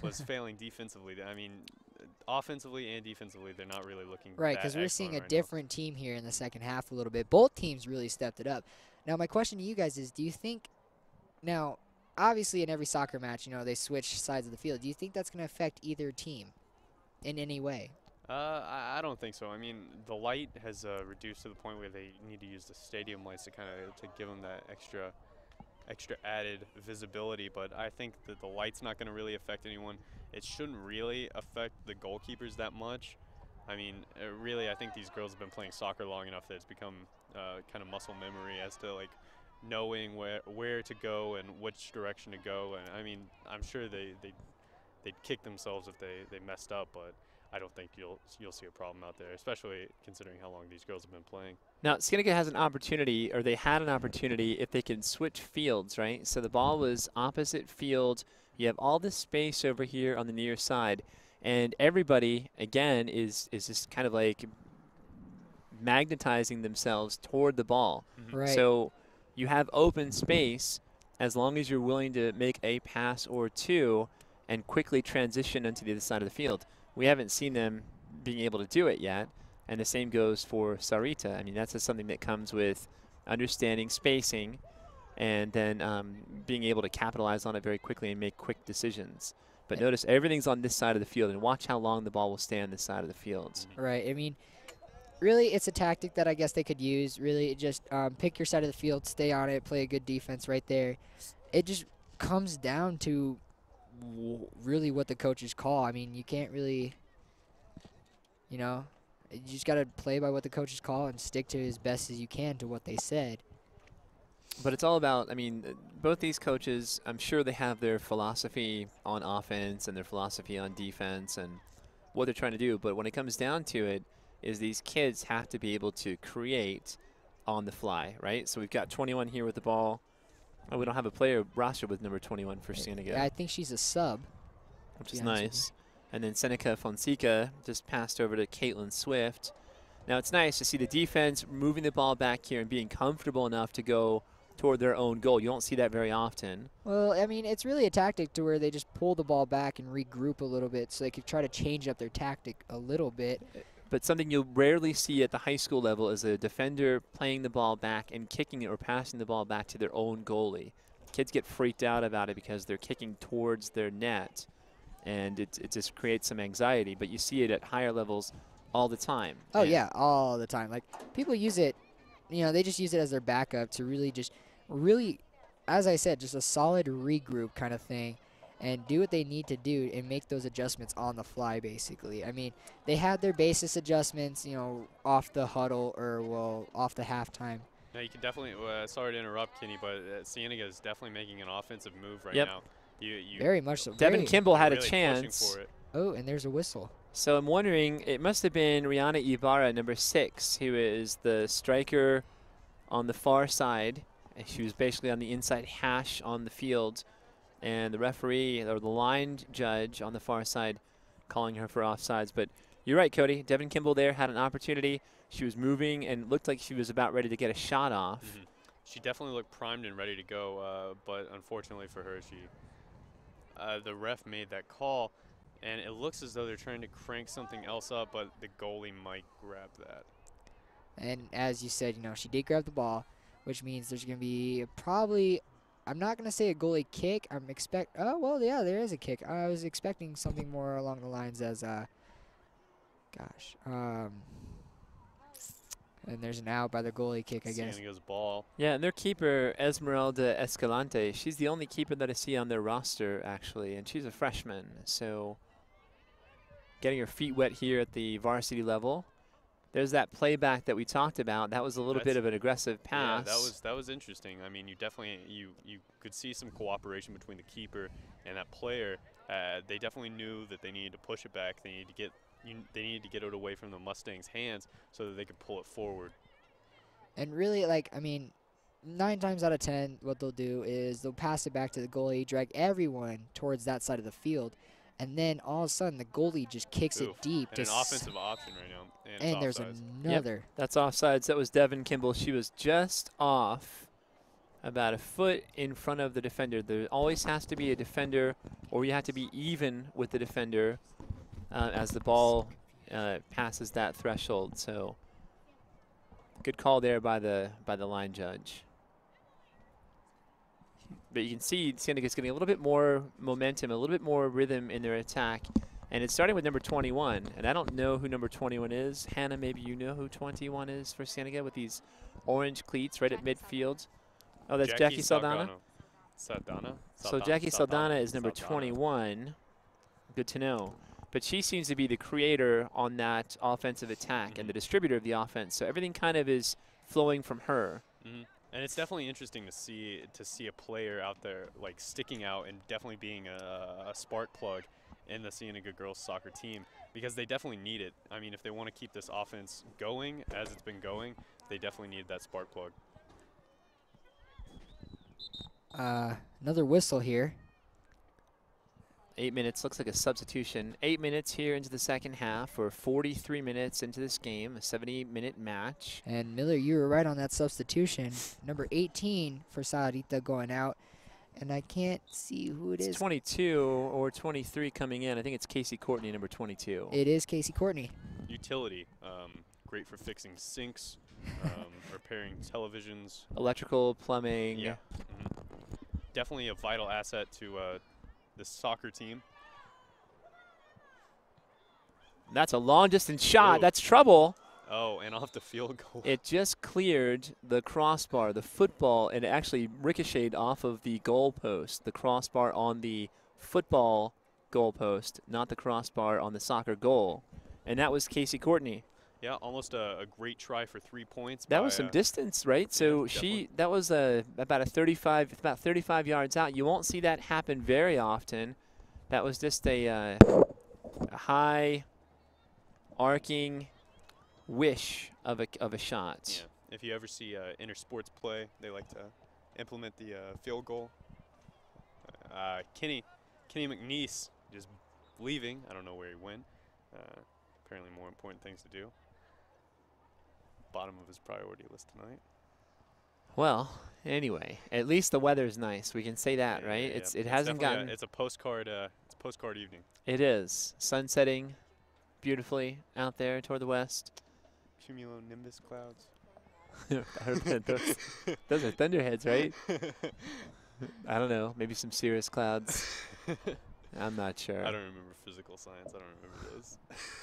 was failing defensively. I mean, offensively and defensively, they're not really looking right, because we're seeing a right different team here in the second half a little bit. Both teams really stepped it up. Now, my question to you guys is, do you think now, obviously in every soccer match, you know, they switch sides of the field. Do you think that's going to affect either team in any way? I don't think so. I mean, the light has reduced to the point where they need to use the stadium lights to kind of to give them that extra added visibility. But I think that the light's not going to really affect anyone. It shouldn't really affect the goalkeepers that much. I mean, really, I think these girls have been playing soccer long enough that it's become kind of muscle memory as to like knowing where to go and which direction to go. And I mean, I'm sure they'd kick themselves if they messed up, but I don't think you'll see a problem out there, especially considering how long these girls have been playing. Now, Cienega has an opportunity, or they had an opportunity, if they can switch fields, right? So the ball was opposite field. You have all this space over here on the near side, and everybody, again, is just kind of like magnetizing themselves toward the ball. Mm-hmm. Right. So you have open space as long as you're willing to make a pass or two and quickly transition onto the other side of the field. We haven't seen them being able to do it yet, and the same goes for Sahuarita. I mean, that's just something that comes with understanding spacing and then being able to capitalize on it very quickly and make quick decisions. But notice everything's on this side of the field, and watch how long the ball will stay on this side of the field. Right. I mean, really, it's a tactic that I guess they could use. Really, just pick your side of the field, stay on it, play a good defense right there. It just comes down to really what the coaches call. I mean, you can't really, you know, you just got to play by what the coaches call and stick to as best as you can to what they said. But it's all about, I mean, both these coaches, I'm sure they have their philosophy on offense and their philosophy on defense and what they're trying to do. But when it comes down to it, is these kids have to be able to create on the fly, right? So we've got 21 here with the ball. Oh, we don't have a player roster with number 21 for Cienega. Yeah, I think she's a sub. which is nice. And then Seneca Fonseca just passed over to Caitlin Swift. Now it's nice to see the defense moving the ball back here and being comfortable enough to go toward their own goal. You don't see that very often. Well, I mean, it's really a tactic to where they just pull the ball back and regroup a little bit so they could try to change up their tactic a little bit. But something you'll rarely see at the high school level is a defender playing the ball back and kicking it or passing the ball back to their own goalie. Kids get freaked out about it because they're kicking towards their net, and it just creates some anxiety. But you see it at higher levels all the time. Oh, yeah, all the time. Like, people use it, you know, they just use it as their backup to really, as I said, just a solid regroup kind of thing and do what they need to do and make those adjustments on the fly, basically. I mean, they had their basis adjustments, you know, off the huddle or, well, off the halftime. Now, you can definitely, sorry to interrupt, Kenny, but Cienega is definitely making an offensive move right now. Very much so. Devin Kimball had really a chance. Oh, and there's a whistle. So I'm wondering, it must have been Rihanna Ibarra, number 6, who is the striker on the far side. She was basically on the inside hash on the field, and the referee or the line judge on the far side calling her for offsides. But you're right, Cody. Devin Kimball there had an opportunity. She was moving and looked like she was about ready to get a shot off. She definitely looked primed and ready to go, but unfortunately for her, the ref made that call, and it looks as though they're trying to crank something else up, but the goalie might grab that. And as you said, you know, she did grab the ball, which means there's going to be probably, I'm not going to say a goalie kick. Oh, well, yeah, there is a kick. I was expecting something more along the lines as, and there's an out by the goalie kick, I guess. Cienega's ball. Yeah, and their keeper, Esmeralda Escalante, she's the only keeper that I see on their roster, actually, and she's a freshman. So getting her feet wet here at the varsity level. There's that playback that we talked about. That was a little bit of an aggressive pass. Yeah, that was interesting. I mean, you definitely you could see some cooperation between the keeper and that player. They definitely knew that they needed to push it back. They needed to get it away from the Mustangs' hands so that they could pull it forward. And really, like, I mean, 9 times out of 10, what they'll do is they'll pass it back to the goalie, drag everyone towards that side of the field, and then all of a sudden the goalie just kicks it deep. And an offensive option right now. And there's another. Yep, that's offsides. That was Devin Kimball. She was just off about a foot in front of the defender. There always has to be a defender, or you have to be even with the defender as the ball passes that threshold. So good call there by the line judge. But you can see Cienega's getting a little bit more momentum, a little bit more rhythm in their attack. And it's starting with number 21. And I don't know who number 21 is. Hannah, maybe you know who 21 is for Cienega with these orange cleats right at midfield. Oh, that's Jackie Saldana? So Jackie Saldana is number 21. Good to know. But she seems to be the creator on that offensive attack and the distributor of the offense. So everything kind of is flowing from her. And it's definitely interesting to see a player out there like sticking out and definitely being a spark plug in the Cienega girls soccer team, because they definitely need it. I mean, if they want to keep this offense going as it's been going, they definitely need that spark plug. Another whistle here. 8 minutes, looks like a substitution. 8 minutes here into the second half, or 43 minutes into this game, a 70-minute match. And Miller, you were right on that substitution. Number 18 for Sahuarita going out. And I can't see who it is. It's 22 or 23 coming in. I think it's Casey Courtney, number 22. It is Casey Courtney. Utility, great for fixing sinks, repairing televisions. Electrical, plumbing. Yeah. Definitely a vital asset to the soccer team. That's a long-distance shot. Ooh. That's trouble. Oh, and off the field goal. It just cleared the crossbar, the football, and it actually ricocheted off of the goal post, the crossbar on the football goal post, not the crossbar on the soccer goal. And that was Casey Courtney. Yeah, almost a great try for 3 points. That was some distance, right? So that was about 35 yards out. You won't see that happen very often. That was just a high arcing wish of a shot. Yeah, if you ever see inner sports play, they like to implement the field goal. Kenny McNeese just up leaving. I don't know where he went. Apparently more important things to do. Bottom of his priority list tonight. Well, anyway, at least the weather's nice. We can say that, Yeah, right? yeah, It yeah. hasn't definitely gotten. it's a postcard. It's a postcard evening. It is sun setting beautifully out there toward the west. Cumulonimbus clouds. I heard that those are thunderheads, right? I don't know. Maybe some cirrus clouds. I'm not sure. I don't remember physical science. I don't remember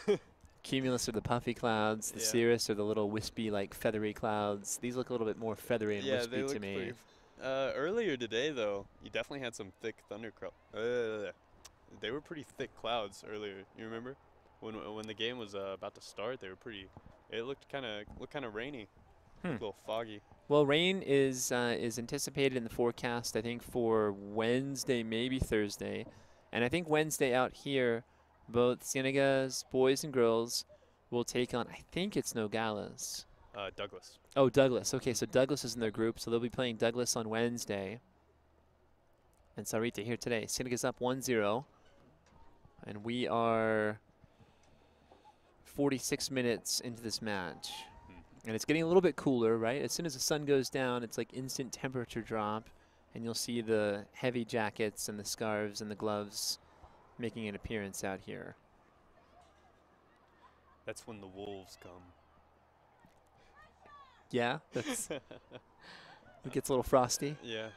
those. Cumulus are the puffy clouds. The Yeah. cirrus are the little wispy, like feathery clouds. These look a little bit more feathery and Yeah, wispy they look to me. pretty. Earlier today, though, you definitely had some thick they were pretty thick clouds earlier. You remember when the game was about to start? They were pretty. It looked kind of rainy, a little foggy. Well, rain is anticipated in the forecast, I think, for Wednesday, maybe Thursday. And I think Wednesday out here, both Cienega's boys and girls will take on, I think it's Nogales. Douglas. Oh, Douglas. Okay, so Douglas is in their group, so they'll be playing Douglas on Wednesday. And Sahuarita here today. Cienega's up 1-0. And we are 46 minutes into this match. And it's getting a little bit cooler, right? As soon as the sun goes down, it's like instant temperature drop. And you'll see the heavy jackets and the scarves and the gloves making an appearance out here. That's when the wolves come. Yeah, that's it gets a little frosty. Yeah,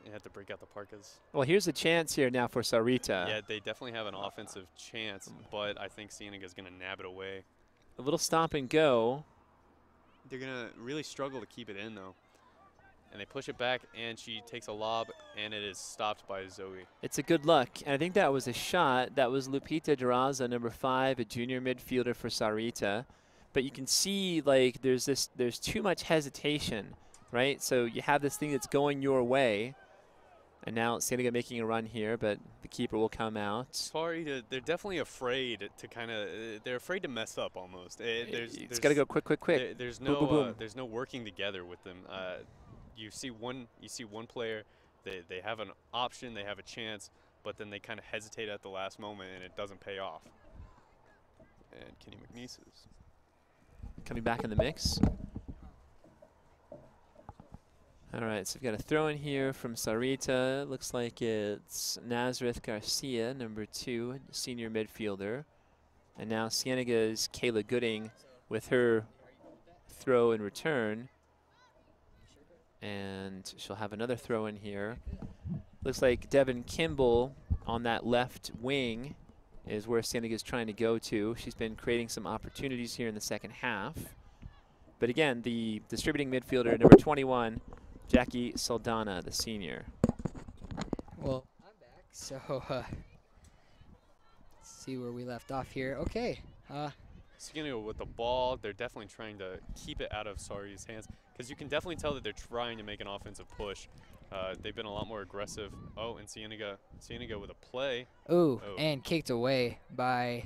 you have to break out the parkas. Well, here's a chance here now for Sahuarita. Yeah, they definitely have an offensive chance, but I think Cienega's going to nab it away. A little stop and go. They're going to really struggle to keep it in, though. And they push it back, and she takes a lob, and it is stopped by Zoe. It's a good look. And I think that was a shot. That was Lupita Duraza, number 5, a junior midfielder for Sahuarita. But you can see, like, there's too much hesitation, right? So you have this thing that's going your way. And now Cienega making a run here, but the keeper will come out. Sorry, they're definitely afraid to they're afraid to mess up almost. It's got to go quick, quick, quick. There's Boom, no boom, boom. there's no working together with them. You see one player, they have an option, they have a chance, but then they kind of hesitate at the last moment and it doesn't pay off. And Kenny McNeese's coming back in the mix. All right, so we've got a throw in here from Sahuarita. Looks like it's Nazareth Garcia, number 2, senior midfielder. And now Cienega's Kayla Gooding with her throw in return. And she'll have another throw in here. Looks like Devin Kimball on that left wing is where Cienega's trying to go to. She's been creating some opportunities here in the second half. But again, the distributing midfielder, number 21, Jackie Saldana, the senior. Well, I'm back, so let's see where we left off here. Okay. Cienega with the ball. They're definitely trying to keep it out of Sari's hands because you can definitely tell that they're trying to make an offensive push. They've been a lot more aggressive. Oh, and Cienega with a play. Ooh, and kicked away by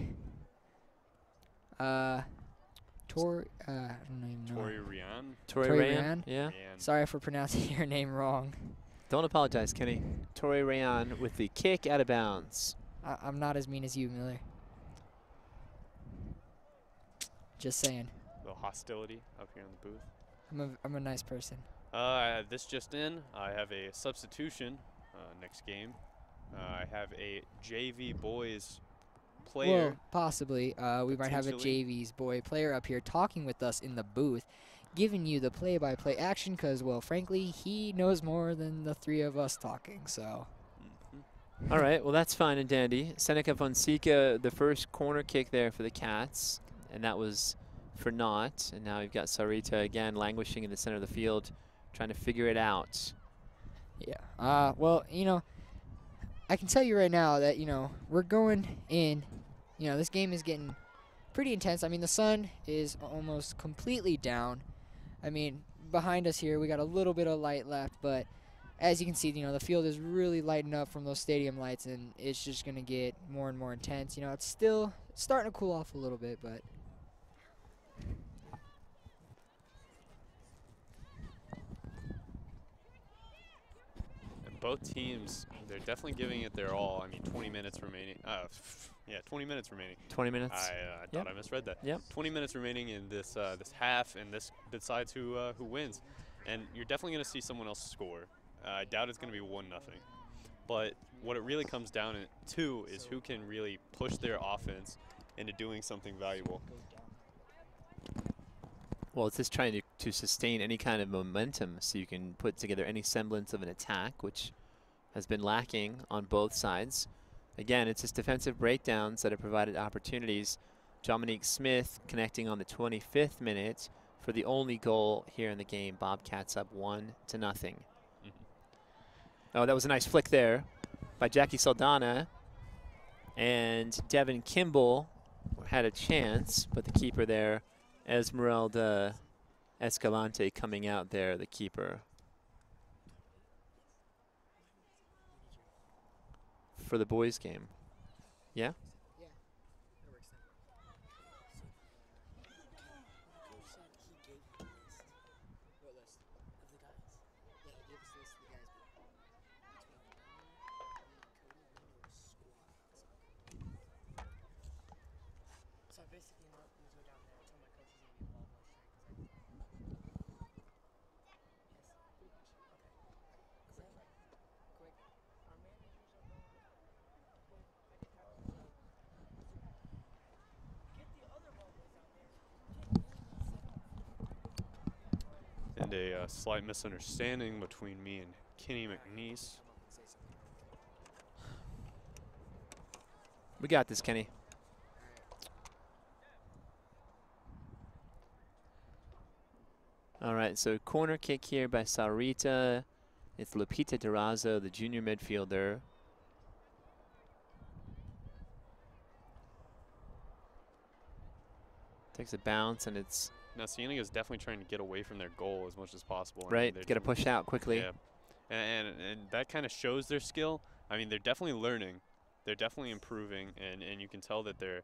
Tori. I don't even know. Tori Rian. Tori Tori Rayan. Rayan? Yeah. Sorry for pronouncing your name wrong. Don't apologize, Kenny. Tori Rayan with the kick out of bounds. I'm not as mean as you, Miller. Just saying. A little hostility up here in the booth. I'm a nice person. This just in, I have a substitution next game. I have a JV boys player. Well, possibly. We might have a Potentially. JV's boy player up here talking with us in the booth, giving you the play-by-play action because, well, frankly, he knows more than the 3 of us talking, so. All right, well, that's fine and dandy. Seneca Fonseca, the first corner kick there for the Cats, and that was for naught. And now you've got Sahuarita again languishing in the center of the field, trying to figure it out. Yeah. Well, you know, I can tell you right now that, you know, we're going in, you know, this game is getting pretty intense. I mean, the sun is almost completely down. I mean, behind us here, we got a little bit of light left, but as you can see, you know, the field is really lighting up from those stadium lights, and it's just going to get more and more intense. You know, it's still starting to cool off a little bit, but. both teams, they're definitely giving it their all. I mean, 20 minutes remaining. Yeah, 20 minutes remaining. 20 minutes. I thought I misread that. Yep. 20 minutes remaining in this this half, and this decides who wins. And you're definitely going to see someone else score. I doubt it's going to be 1-0. But what it really comes down to is who can really push their offense into doing something valuable. Well, it's just trying to sustain any kind of momentum so you can put together any semblance of an attack, which has been lacking on both sides. Again, it's just defensive breakdowns that have provided opportunities. Dominique Smith connecting on the 25th minute for the only goal here in the game. Bobcats up 1-0. Oh, that was a nice flick there by Jackie Saldana. And Devin Kimball had a chance, but the keeper there, Esmeralda Escalante, coming out there, the keeper. For the boys' game. Yeah? Yeah, that works then. Coach said he gave you a list. What list? Of the guys. Yeah, he gave us a list of the guys, but between me and Cody, we know a squad. So basically, not we go down there. I told my coach he's gonna be involved with strength. Yes, pretty much. Okay. Quick. Our managers are going. And a slight misunderstanding between me and Kenny McNeese. We got this, Kenny. All right, so corner kick here by Sahuarita. It's Lupita Durazo, the junior midfielder. Takes a bounce, and it's Now, Cienega is definitely trying to get away from their goal as much as possible. right. I mean, they're Get a push out quickly. Yeah, and that kind of shows their skill. I mean, they're definitely learning. They're definitely improving, and you can tell that they're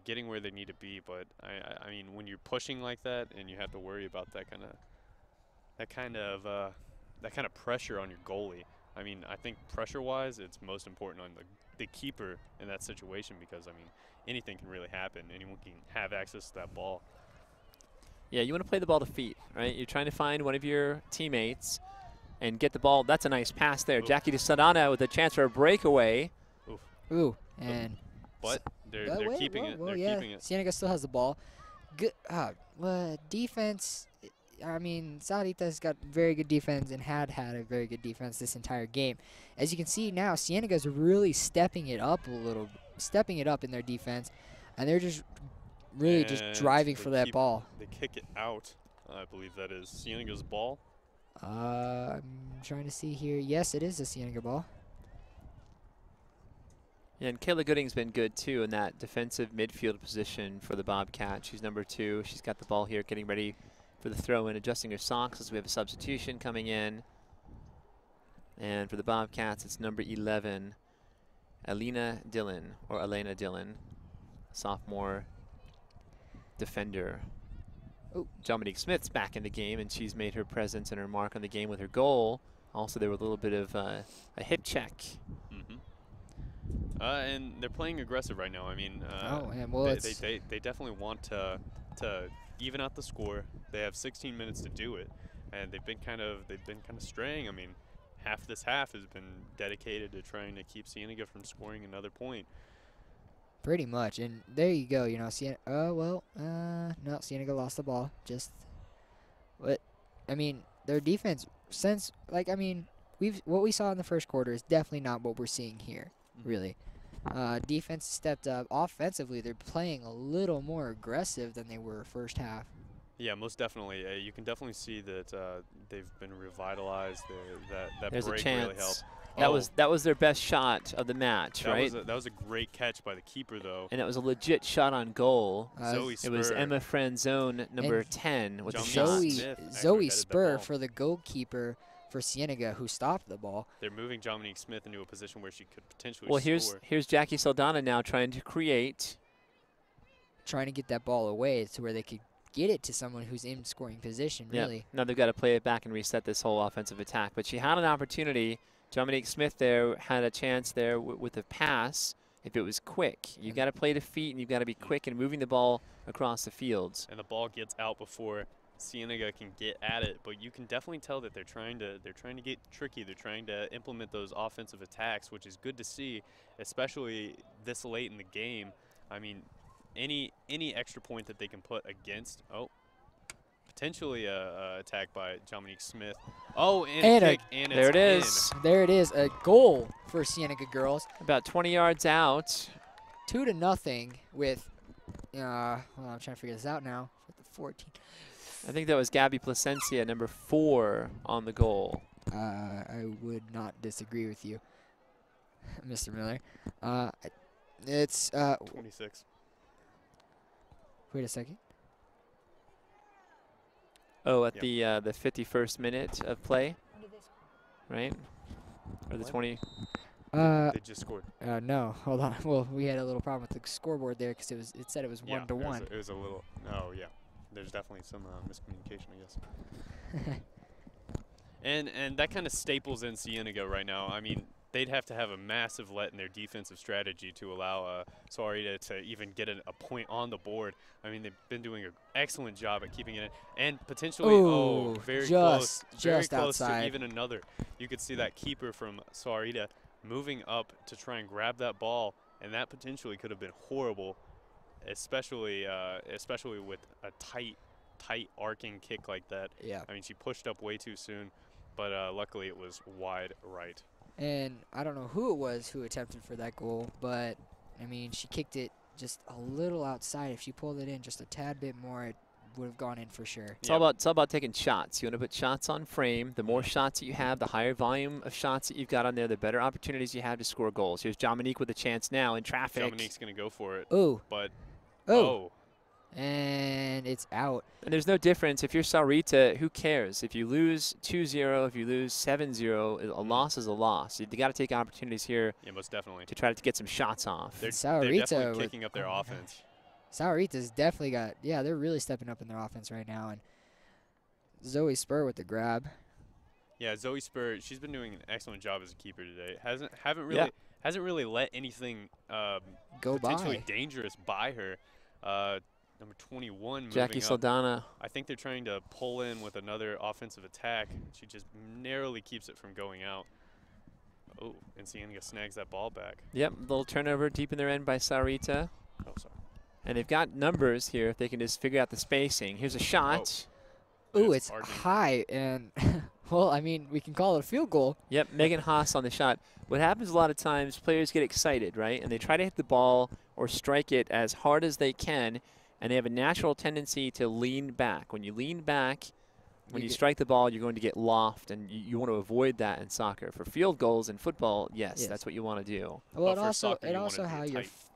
getting where they need to be. But I mean, when you're pushing like that, and you have to worry about that kind of pressure on your goalie. I mean, I think pressure-wise, it's most important on the keeper in that situation, because I mean, anything can really happen. Anyone can have access to that ball. Yeah, you want to play the ball to feet, right? You're trying to find one of your teammates and get the ball. That's a nice pass there. Oof. Jackie DeSadana with a chance for a breakaway. Oof. Ooh, and But they're keeping it. They're yeah, keeping it. Cienega still has the ball. Good defense. I mean, Sahuarita's got very good defense and had a very good defense this entire game. As you can see now, Cienega's really stepping it up in their defense, and they're just really just driving for that ball. They kick it out. I believe that is Cienega's ball. I'm trying to see here. Yes, it is a Cienega ball. Yeah, and Kayla Gooding's been good too in that defensive midfield position for the Bobcats. She's number 2. She's got the ball here, getting ready for the throw in, adjusting her socks as we have a substitution coming in. And for the Bobcats, it's number 11, Elena Dillon, sophomore defender. Oh. Dominique Smith's back in the game, and she's made her presence and her mark on the game with her goal. Also, there was a little bit of a hip check. And they're playing aggressive right now. I mean, they definitely want to even out the score. They have 16 minutes to do it, and they've been kind of straying. I mean, half this half has been dedicated to trying to keep Cienega from scoring another point. Pretty much, and there you go. You know, no, Cienega lost the ball. But I mean, their defense what we saw in the first quarter is definitely not what we're seeing here. Really, defense stepped up. Offensively, they're playing a little more aggressive than they were first half. Yeah, most definitely. You can definitely see that they've been revitalized. That There's break a chance. really helped. That was their best shot of the match, right? That was a great catch by the keeper, though. And it was a legit shot on goal. Zoe Spur. It was Emma Franzone, number 10, with the Zoe shot. Zoe Spur for the goalkeeper for Cienega, who stopped the ball. They're moving Dominique Smith into a position where she could potentially score. Here's Jackie Saldana now trying to create. Trying to get that ball away to where they could get it to someone who's in scoring position, really. Now they've got to play it back and reset this whole offensive attack. But she had an opportunity Dominique Smith there had a chance there with a pass if it was quick. You got to play to feet, and you've got to be quick in moving the ball across the fields. And the ball gets out before Cienega can get at it, but you can definitely tell that they're trying to get tricky. They're trying to implement those offensive attacks, which is good to see, especially this late in the game. I mean, any extra point that they can put against, potentially a attack by Dominique Smith. Oh, and a kick, and there it it's is. in. There it is, a goal for Cienega girls. About 20 yards out. 2-0 with, well, I'm trying to figure this out now. With the 14. I think that was Gabby Placencia, number 4 on the goal. I would not disagree with you, Mr. Miller. It's 26. Wait a second. Oh, at the 51st minute of play, right? Or the What? 20. They just scored. No, hold on. Well, we had a little problem with the scoreboard there because it said it was Yeah, 1-1. It was a little. Oh yeah, there's definitely some miscommunication, I guess. And that kind of staples in Cienega right now. I mean, they'd have to have a massive let in their defensive strategy to allow Sahuarita to even get a point on the board. I mean, they've been doing an excellent job at keeping it in. And potentially, Ooh, very just close. Very close outside. to even another. You could see that keeper from Sahuarita moving up to try and grab that ball, and that potentially could have been horrible, especially with a tight arcing kick like that. Yeah. I mean, she pushed up way too soon, but luckily it was wide right. And I don't know who it was who attempted for that goal, but, I mean, she kicked it just a little outside. If she pulled it in just a tad bit more, it would have gone in for sure. It's all about taking shots. You want to put shots on frame. The more shots that you have, the higher volume of shots that you've got on there, the better opportunities you have to score goals. Here's Dominique with a chance now in traffic. Dominique's going to go for it. Ooh. But, Oh. And it's out. And there's no difference. If you're Sahuarita, who cares? If you lose 2-0, if you lose 7-0, a loss is a loss. You got to take opportunities here. Yeah, most definitely. To try to get some shots off. They're Sahuarita definitely kicking up their offense. Sahuarita's definitely got, they're really stepping up in their offense right now. And Zoe Spur with the grab. Yeah, Zoe Spur, she's been doing an excellent job as a keeper today. Hasn't really let anything go potentially by. dangerous by her. Number 21 Jackie moving Saldana. up. I think they're trying to pull in with another offensive attack. She just narrowly keeps it from going out. Oh, and Cienega snags that ball back. Yep, little turnover deep in their end by Sahuarita. Oh, sorry. And they've got numbers here if they can just figure out the spacing. Here's a shot. Ooh, it's high, and, well, I mean, we can call it a field goal. Yep, Megan Haas on the shot. What happens a lot of times, players get excited, right? And they try to hit the ball or strike it as hard as they can, and they have a natural tendency to lean back. When you lean back, when you strike the ball, you're going to get loft, and you want to avoid that in soccer. For field goals in football, yes, that's what you want to do. Well,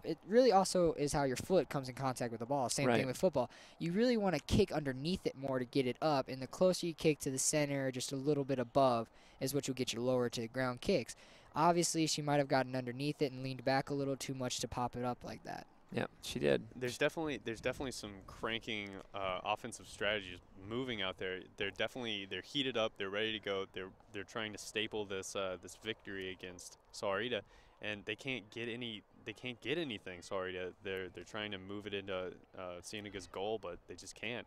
it really also is how your foot comes in contact with the ball. Same thing with football. You really want to kick underneath it more to get it up, and the closer you kick to the center, just a little bit above, is what will get you lower to the ground kicks. Obviously, she might have gotten underneath it and leaned back a little too much to pop it up like that. Yep, she did. There's definitely some cranking offensive strategies moving out there. They're heated up. They're ready to go. They're trying to staple this victory against Sahuarita, and they can't get anything. Sahuarita. They're trying to move it into Cienega's goal, but they just can't.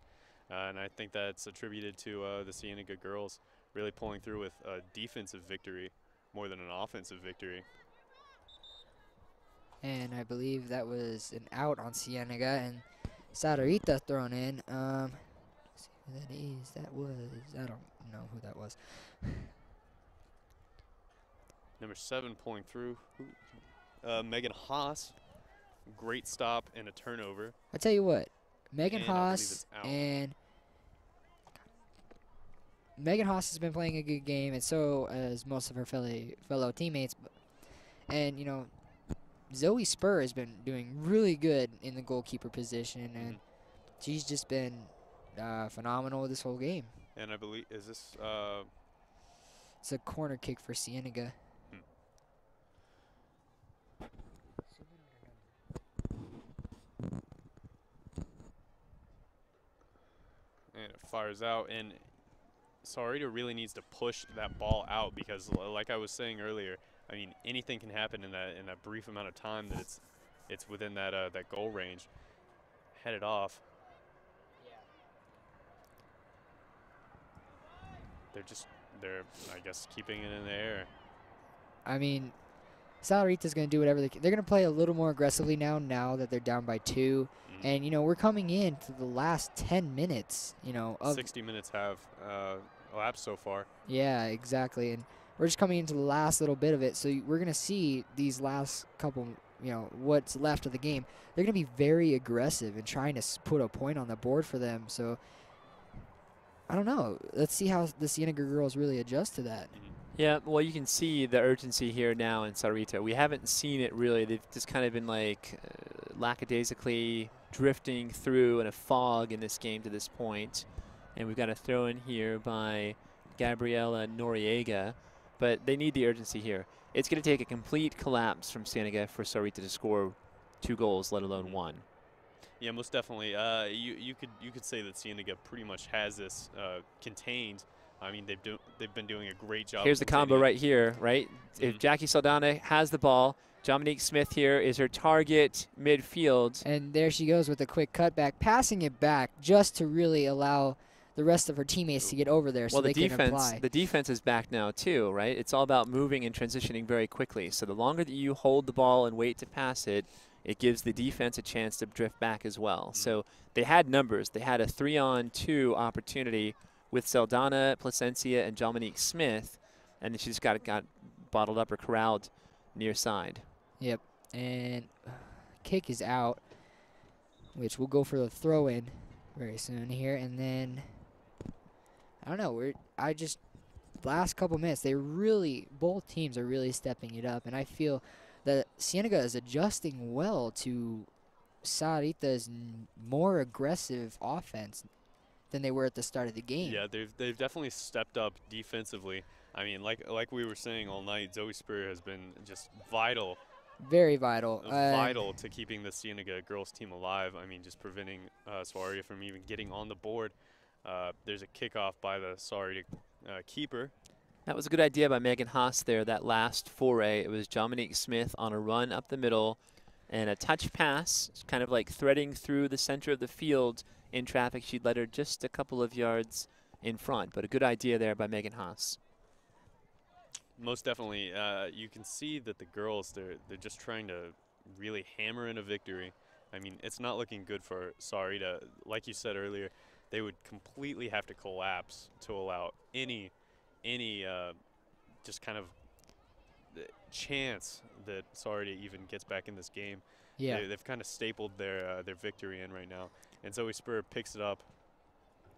And I think that's attributed to the Cienega girls really pulling through with a defensive victory more than an offensive victory. And I believe that was an out on Cienega, and Sahuarita thrown in. Let's see who that is. That was, I don't know who that was. Number 7 pulling through. Megan Haas, great stop and a turnover. I tell you what, Megan Haas has been playing a good game, and so has most of her fellow teammates. And you know, Zoe Spur has been doing really good in the goalkeeper position, and she's just been phenomenal this whole game. And I believe, is this? It's a corner kick for Cienega. And it fires out, and Sahuarita really needs to push that ball out because, like I was saying earlier, I mean, anything can happen in that brief amount of time that it's within that goal range. Head it off. They're I guess keeping it in the air. I mean, Sahuarita's going to do whatever they can. They're going to play a little more aggressively now that they're down by 2. And, you know, we're coming into the last 10 minutes, you know. Of 60 minutes have elapsed so far. Yeah, exactly. And we're just coming into the last little bit of it. So we're going to see these last couple, you know, what's left of the game. They're going to be very aggressive and trying to put a point on the board for them. So, I don't know. Let's see how the Cienega girls really adjust to that. Yeah, well, you can see the urgency here now in Sahuarita. We haven't seen it really. They've just kind of been like lackadaisically drifting through in a fog in this game to this point. And we've got a throw in here by Gabriela Noriega. But they need the urgency here. It's going to take a complete collapse from Cienega for Sahuarita to score 2 goals, let alone 1. Yeah, most definitely. You could say that Cienega pretty much has this contained. I mean, they've been doing a great job. Here's the combo right here, right? If Jackie Saldana has the ball, Dominique Smith here is her target midfield. And there she goes with a quick cutback, passing it back just to really allow the rest of her teammates to get over there so they can apply. The defense is back now too, right? It's all about moving and transitioning very quickly. So the longer that you hold the ball and wait to pass it, it gives the defense a chance to drift back as well. So they had numbers. They had a 3-on-2 opportunity with Saldana, Placencia, and Dominique Smith, and then she just got bottled up or corralled near side. Yep, and kick is out, which we'll go for the throw-in very soon here, and then I don't know. Last couple minutes, both teams are really stepping it up, and I feel that Cienega is adjusting well to Sahuarita's more aggressive offense than they were at the start of the game. Yeah, they've definitely stepped up defensively. I mean, like we were saying all night, Zoe Spur has been just vital. Very vital. Vital to keeping the Cienega girls team alive. I mean, just preventing Sahuarita from even getting on the board. There's a kickoff by the Sahuarita keeper. That was a good idea by Megan Haas there, that last foray. It was Dominique Smith on a run up the middle and a touch pass, kind of like threading through the center of the field in traffic. She'd led her just a couple of yards in front, but a good idea there by Megan Haas. Most definitely. You can see that the girls, they're just trying to really hammer in a victory. I mean, it's not looking good for Sahuarita. Like you said earlier, they would completely have to collapse to allow any just kind of chance that Sahuarita even gets back in this game. Yeah. They've kind of stapled their victory in right now. And Zoe Spur picks it up,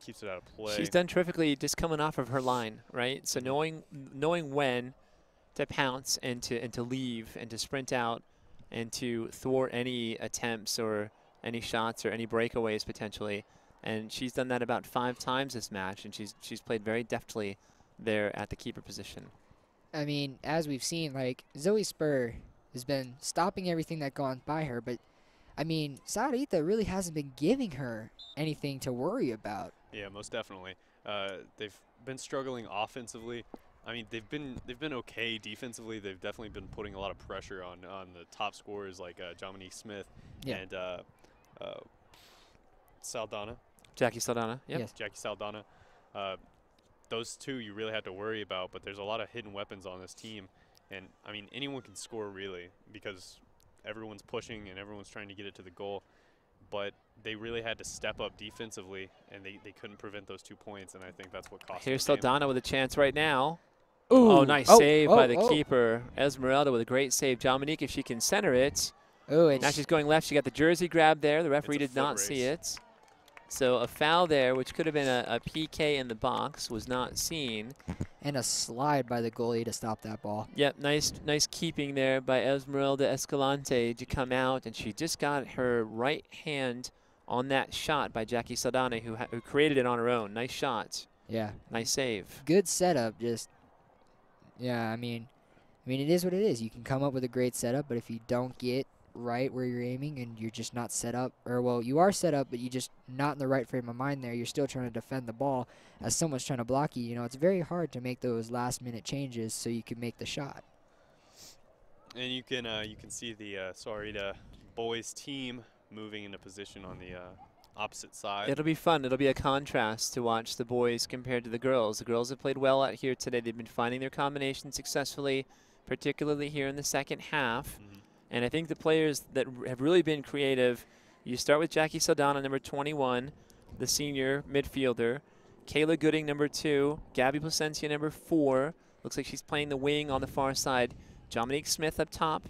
keeps it out of play. She's done terrifically just coming off of her line, right? So knowing when to pounce and to leave and to sprint out and to thwart any attempts or any shots or any breakaways potentially. And she's done that about 5 times this match, and she's played very deftly there at the keeper position. I mean, as we've seen, like, Zoe Spur has been stopping everything that gone by her, but I mean, Sahuarita really hasn't been giving her anything to worry about. Yeah, most definitely. They've been struggling offensively. I mean, they've been okay defensively. They've definitely been putting a lot of pressure on the top scorers like Dominique Smith and Saldana. Jackie Saldana, yep. Yes. Jackie Saldana. Those two you really have to worry about, but there's a lot of hidden weapons on this team. And, I mean, anyone can score really because everyone's pushing and everyone's trying to get it to the goal. But they really had to step up defensively, and they couldn't prevent those 2 points, and I think that's what cost them Here's the game. Saldana with a chance right now. Ooh. Oh, nice save by the keeper. Esmeralda with a great save. Dominique, if she can center it. Oh, Now she's going left. She got the jersey grab there. The referee did not see it. So a foul there, which could have been a PK in the box, was not seen. And a slide by the goalie to stop that ball. Yep, nice keeping there by Esmeralda Escalante to come out, and she just got her right hand on that shot by Jackie Saldana, who created it on her own. Nice shot. Yeah. Nice save. Good setup. I mean, it is what it is. You can come up with a great setup, but if you don't get right where you're aiming and you're just not set up, or well, you are set up, but you just not in the right frame of mind there. You're still trying to defend the ball as someone's trying to block you. You know, it's very hard to make those last-minute changes so you can make the shot. And you can see the Sahuarita boys team moving into position on the opposite side. It'll be fun. It'll be a contrast to watch the boys compared to the girls. The girls have played well out here today. They've been finding their combinations successfully, particularly here in the second half. And I think the players that have really been creative, you start with Jackie Saldana, number 21, the senior midfielder. Kayla Gooding, number 2. Gabby Placencia, number 4. Looks like she's playing the wing on the far side. Dominique Smith up top.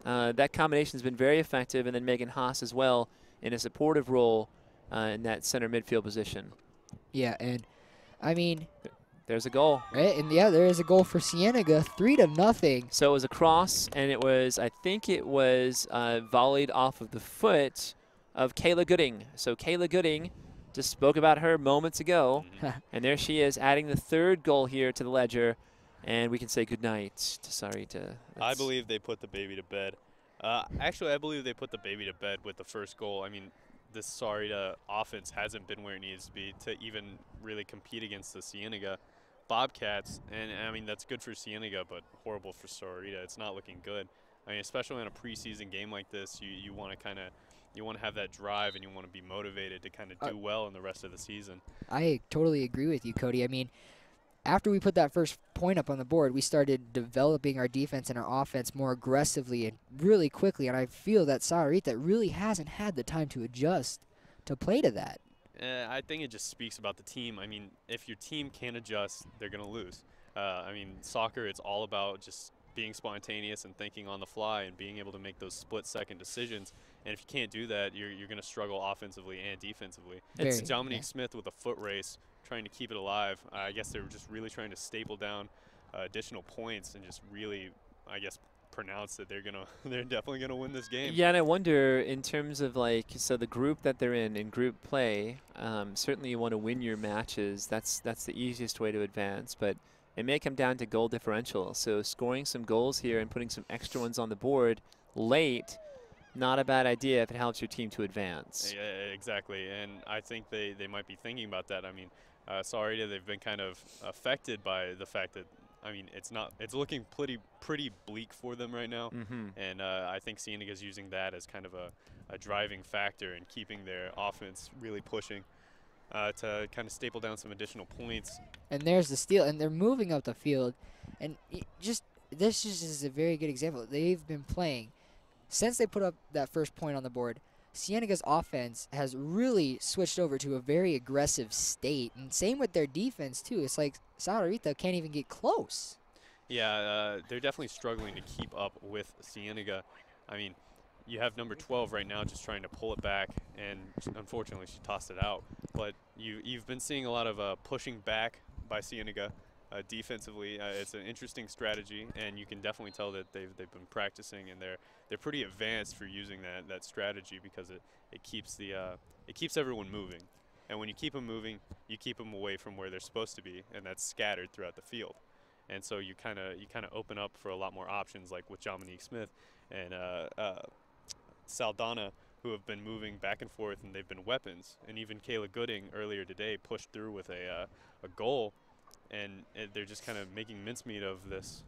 That combination has been very effective. And then Megan Haas as well in a supportive role in that center midfield position. Yeah, and I mean, there's a goal. Right, and yeah, there is a goal for Cienega, 3-0. So it was a cross, and it was, I think it was volleyed off of the foot of Kayla Gooding. So Kayla Gooding, just spoke about her moments ago, and there she is adding the 3rd goal here to the ledger, and we can say goodnight to Sahuarita. I believe they put the baby to bed. Actually, I believe they put the baby to bed with the first goal. I mean, this Sahuarita offense hasn't been where it needs to be to even really compete against the Cienega Bobcats. And, I mean, that's good for Cienega, but horrible for Sahuarita. It's not looking good. I mean, especially in a preseason game like this, you want to have that drive and you want to be motivated to kind of do well in the rest of the season. I totally agree with you, Cody. I mean, after we put that first point up on the board, we started developing our defense and our offense more aggressively and really quickly. And I feel that Sahuarita really hasn't had the time to adjust to play to that. I think it just speaks about the team. I mean, if your team can't adjust, they're going to lose. I mean, soccer, it's all about just being spontaneous and thinking on the fly and being able to make those split-second decisions. And if you can't do that, you're going to struggle offensively and defensively. It's Dominique Smith with a foot race trying to keep it alive. I guess they were just really trying to staple down additional points and just really, I guess, pronounce that they're definitely gonna win this game. Yeah, and I wonder in terms of like, so the group that they're in group play, certainly you want to win your matches. That's the easiest way to advance, but it may come down to goal differential. So scoring some goals here and putting some extra ones on the board late, not a bad idea if it helps your team to advance. Yeah, exactly, and I think they might be thinking about that. I mean, Sahuarita, they've been kind of affected by the fact that, I mean, it's looking pretty bleak for them right now, and I think Cienega's using that as kind of a driving factor in keeping their offense really pushing to kind of staple down some additional points. And there's the steal, and they're moving up the field, and this just is a very good example. They've been playing since they put up that first point on the board. Cienega's offense has really switched over to a very aggressive state, and same with their defense too. It's like Sahuarita can't even get close. Yeah, they're definitely struggling to keep up with Cienega. I mean, you have number 12 right now just trying to pull it back, and unfortunately she tossed it out. But you've been seeing a lot of pushing back by Cienega defensively. It's an interesting strategy, and you can definitely tell that they've been practicing, and they're pretty advanced for using that strategy, because it keeps everyone moving. And when you keep them moving, you keep them away from where they're supposed to be, and that's scattered throughout the field. And so you kind of open up for a lot more options, like with Dominique Smith and Saldana, who have been moving back and forth, and they've been weapons. And even Kayla Gooding earlier today pushed through with a goal, and they're just kind of making mincemeat of this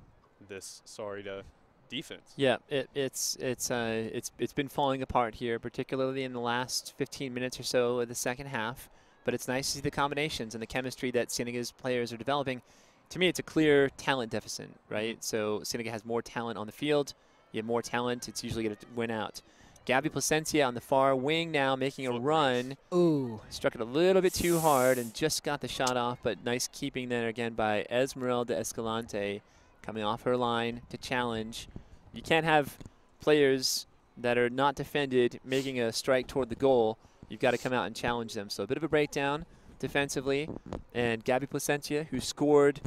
Sahuarita defense. Yeah, it's been falling apart here, particularly in the last 15 minutes or so of the second half. But it's nice to see the combinations and the chemistry that Cienega's players are developing. To me, it's a clear talent deficit, right? So Cienega has more talent on the field. You have more talent, it's usually going to win out. Gabby Placencia on the far wing now making a run. Ooh. Struck it a little bit too hard and just got the shot off, but nice keeping there again by Esmeralda Escalante coming off her line to challenge. You can't have players that are not defended making a strike toward the goal. You've got to come out and challenge them. So a bit of a breakdown defensively. And Gabby Placencia, who scored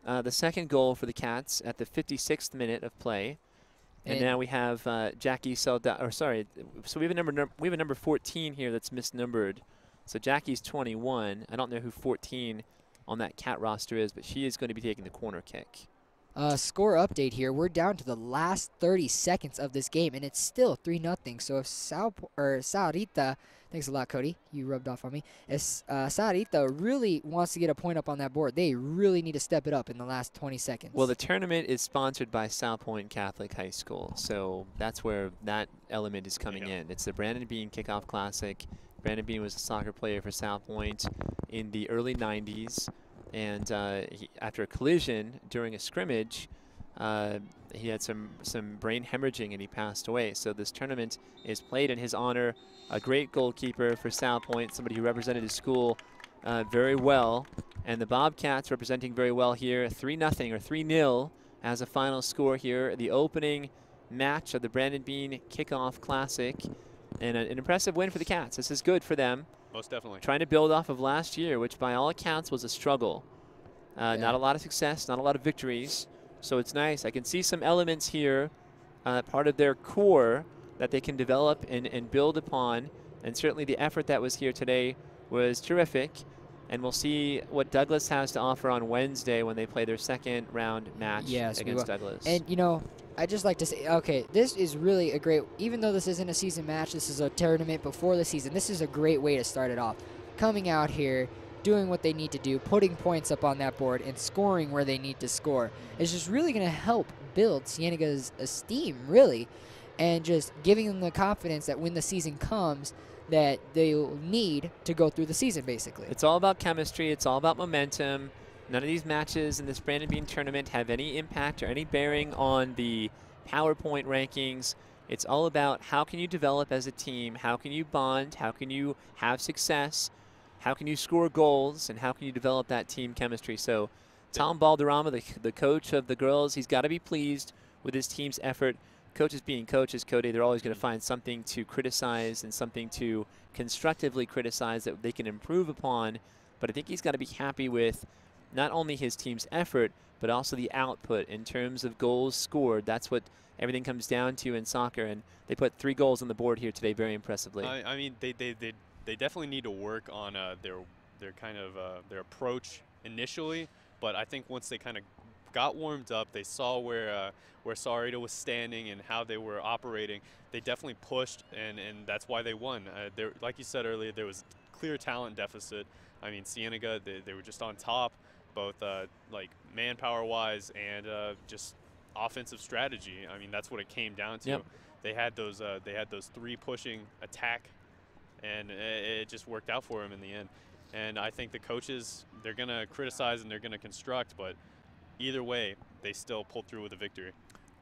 the second goal for the Cats at the 56th minute of play. And now we have Jackie Saldana, or sorry, so we have a number 14 here that's misnumbered. So Jackie's 21. I don't know who 14 on that Cat roster is, but she is going to be taking the corner kick. Score update here. We're down to the last 30 seconds of this game, and it's still 3-0. So if Sahuarita, thanks a lot, Cody. You rubbed off on me. If Sahuarita really wants to get a point up on that board, they really need to step it up in the last 20 seconds. Well, the tournament is sponsored by South Point Catholic High School, so that's where that element is coming in. It's the Brandon Bean Kickoff Classic. Brandon Bean was a soccer player for South Point in the early 90s. And after a collision during a scrimmage, he had some brain hemorrhaging and he passed away. So this tournament is played in his honor. A great goalkeeper for South Point, somebody who represented his school very well. And the Bobcats representing very well here, 3-0 or 3-0 as a final score here. The opening match of the Brandon Bean Kickoff Classic. And an impressive win for the Cats. This is good for them. Most definitely. Trying to build off of last year, which by all accounts was a struggle. Not a lot of success, not a lot of victories. So it's nice. I can see some elements here, part of their core that they can develop and build upon. And certainly the effort that was here today was terrific. And we'll see what Douglas has to offer on Wednesday when they play their second round match against Douglas. And, you know, I'd just like to say, okay, this is really a great, even though this isn't a season match, this is a tournament before the season, this is a great way to start it off. Coming out here, doing what they need to do, putting points up on that board, and scoring where they need to score. It's just really going to help build Cienega's esteem, really, and just giving them the confidence that when the season comes, that they'll need to go through the season, basically. It's all about chemistry. It's all about momentum. None of these matches in this Brandon Bean tournament have any impact or any bearing on the PowerPoint rankings. It's all about how can you develop as a team, how can you bond, how can you have success, how can you score goals, and how can you develop that team chemistry. So Tom Balderrama, the coach of the girls, he's got to be pleased with his team's effort. Coaches being coaches, Cody, they're always going to find something to criticize and something to constructively criticize that they can improve upon. But I think he's got to be happy with not only his team's effort, but also the output in terms of goals scored. That's what everything comes down to in soccer, and they put 3 goals on the board here today very impressively. I mean, they definitely need to work on their kind of their approach initially, but I think once they kind of got warmed up, they saw where Sahuarita was standing and how they were operating. They definitely pushed, and that's why they won. Like you said earlier, there was clear talent deficit. I mean, Cienega, they were just on top, both like manpower-wise and just offensive strategy. I mean, that's what it came down to. Yep. They had those 3 pushing attack, and it just worked out for them in the end. And I think the coaches, they're gonna criticize and they're gonna construct, but either way, they still pulled through with a victory.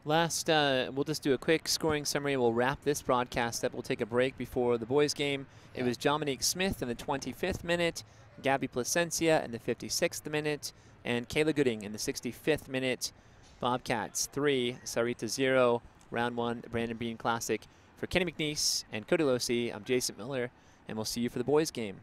Last, we'll just do a quick scoring summary. We'll wrap this broadcast up. We'll take a break before the boys' game. It was Dominique Smith in the 25th minute, Gabby Placencia in the 56th minute, and Kayla Gooding in the 65th minute. Bobcats 3, Sahuarita 0, round 1, Brandon Bean Classic. For Kenny McNeese and Cody Losey, I'm Jason Miller, and we'll see you for the boys' game.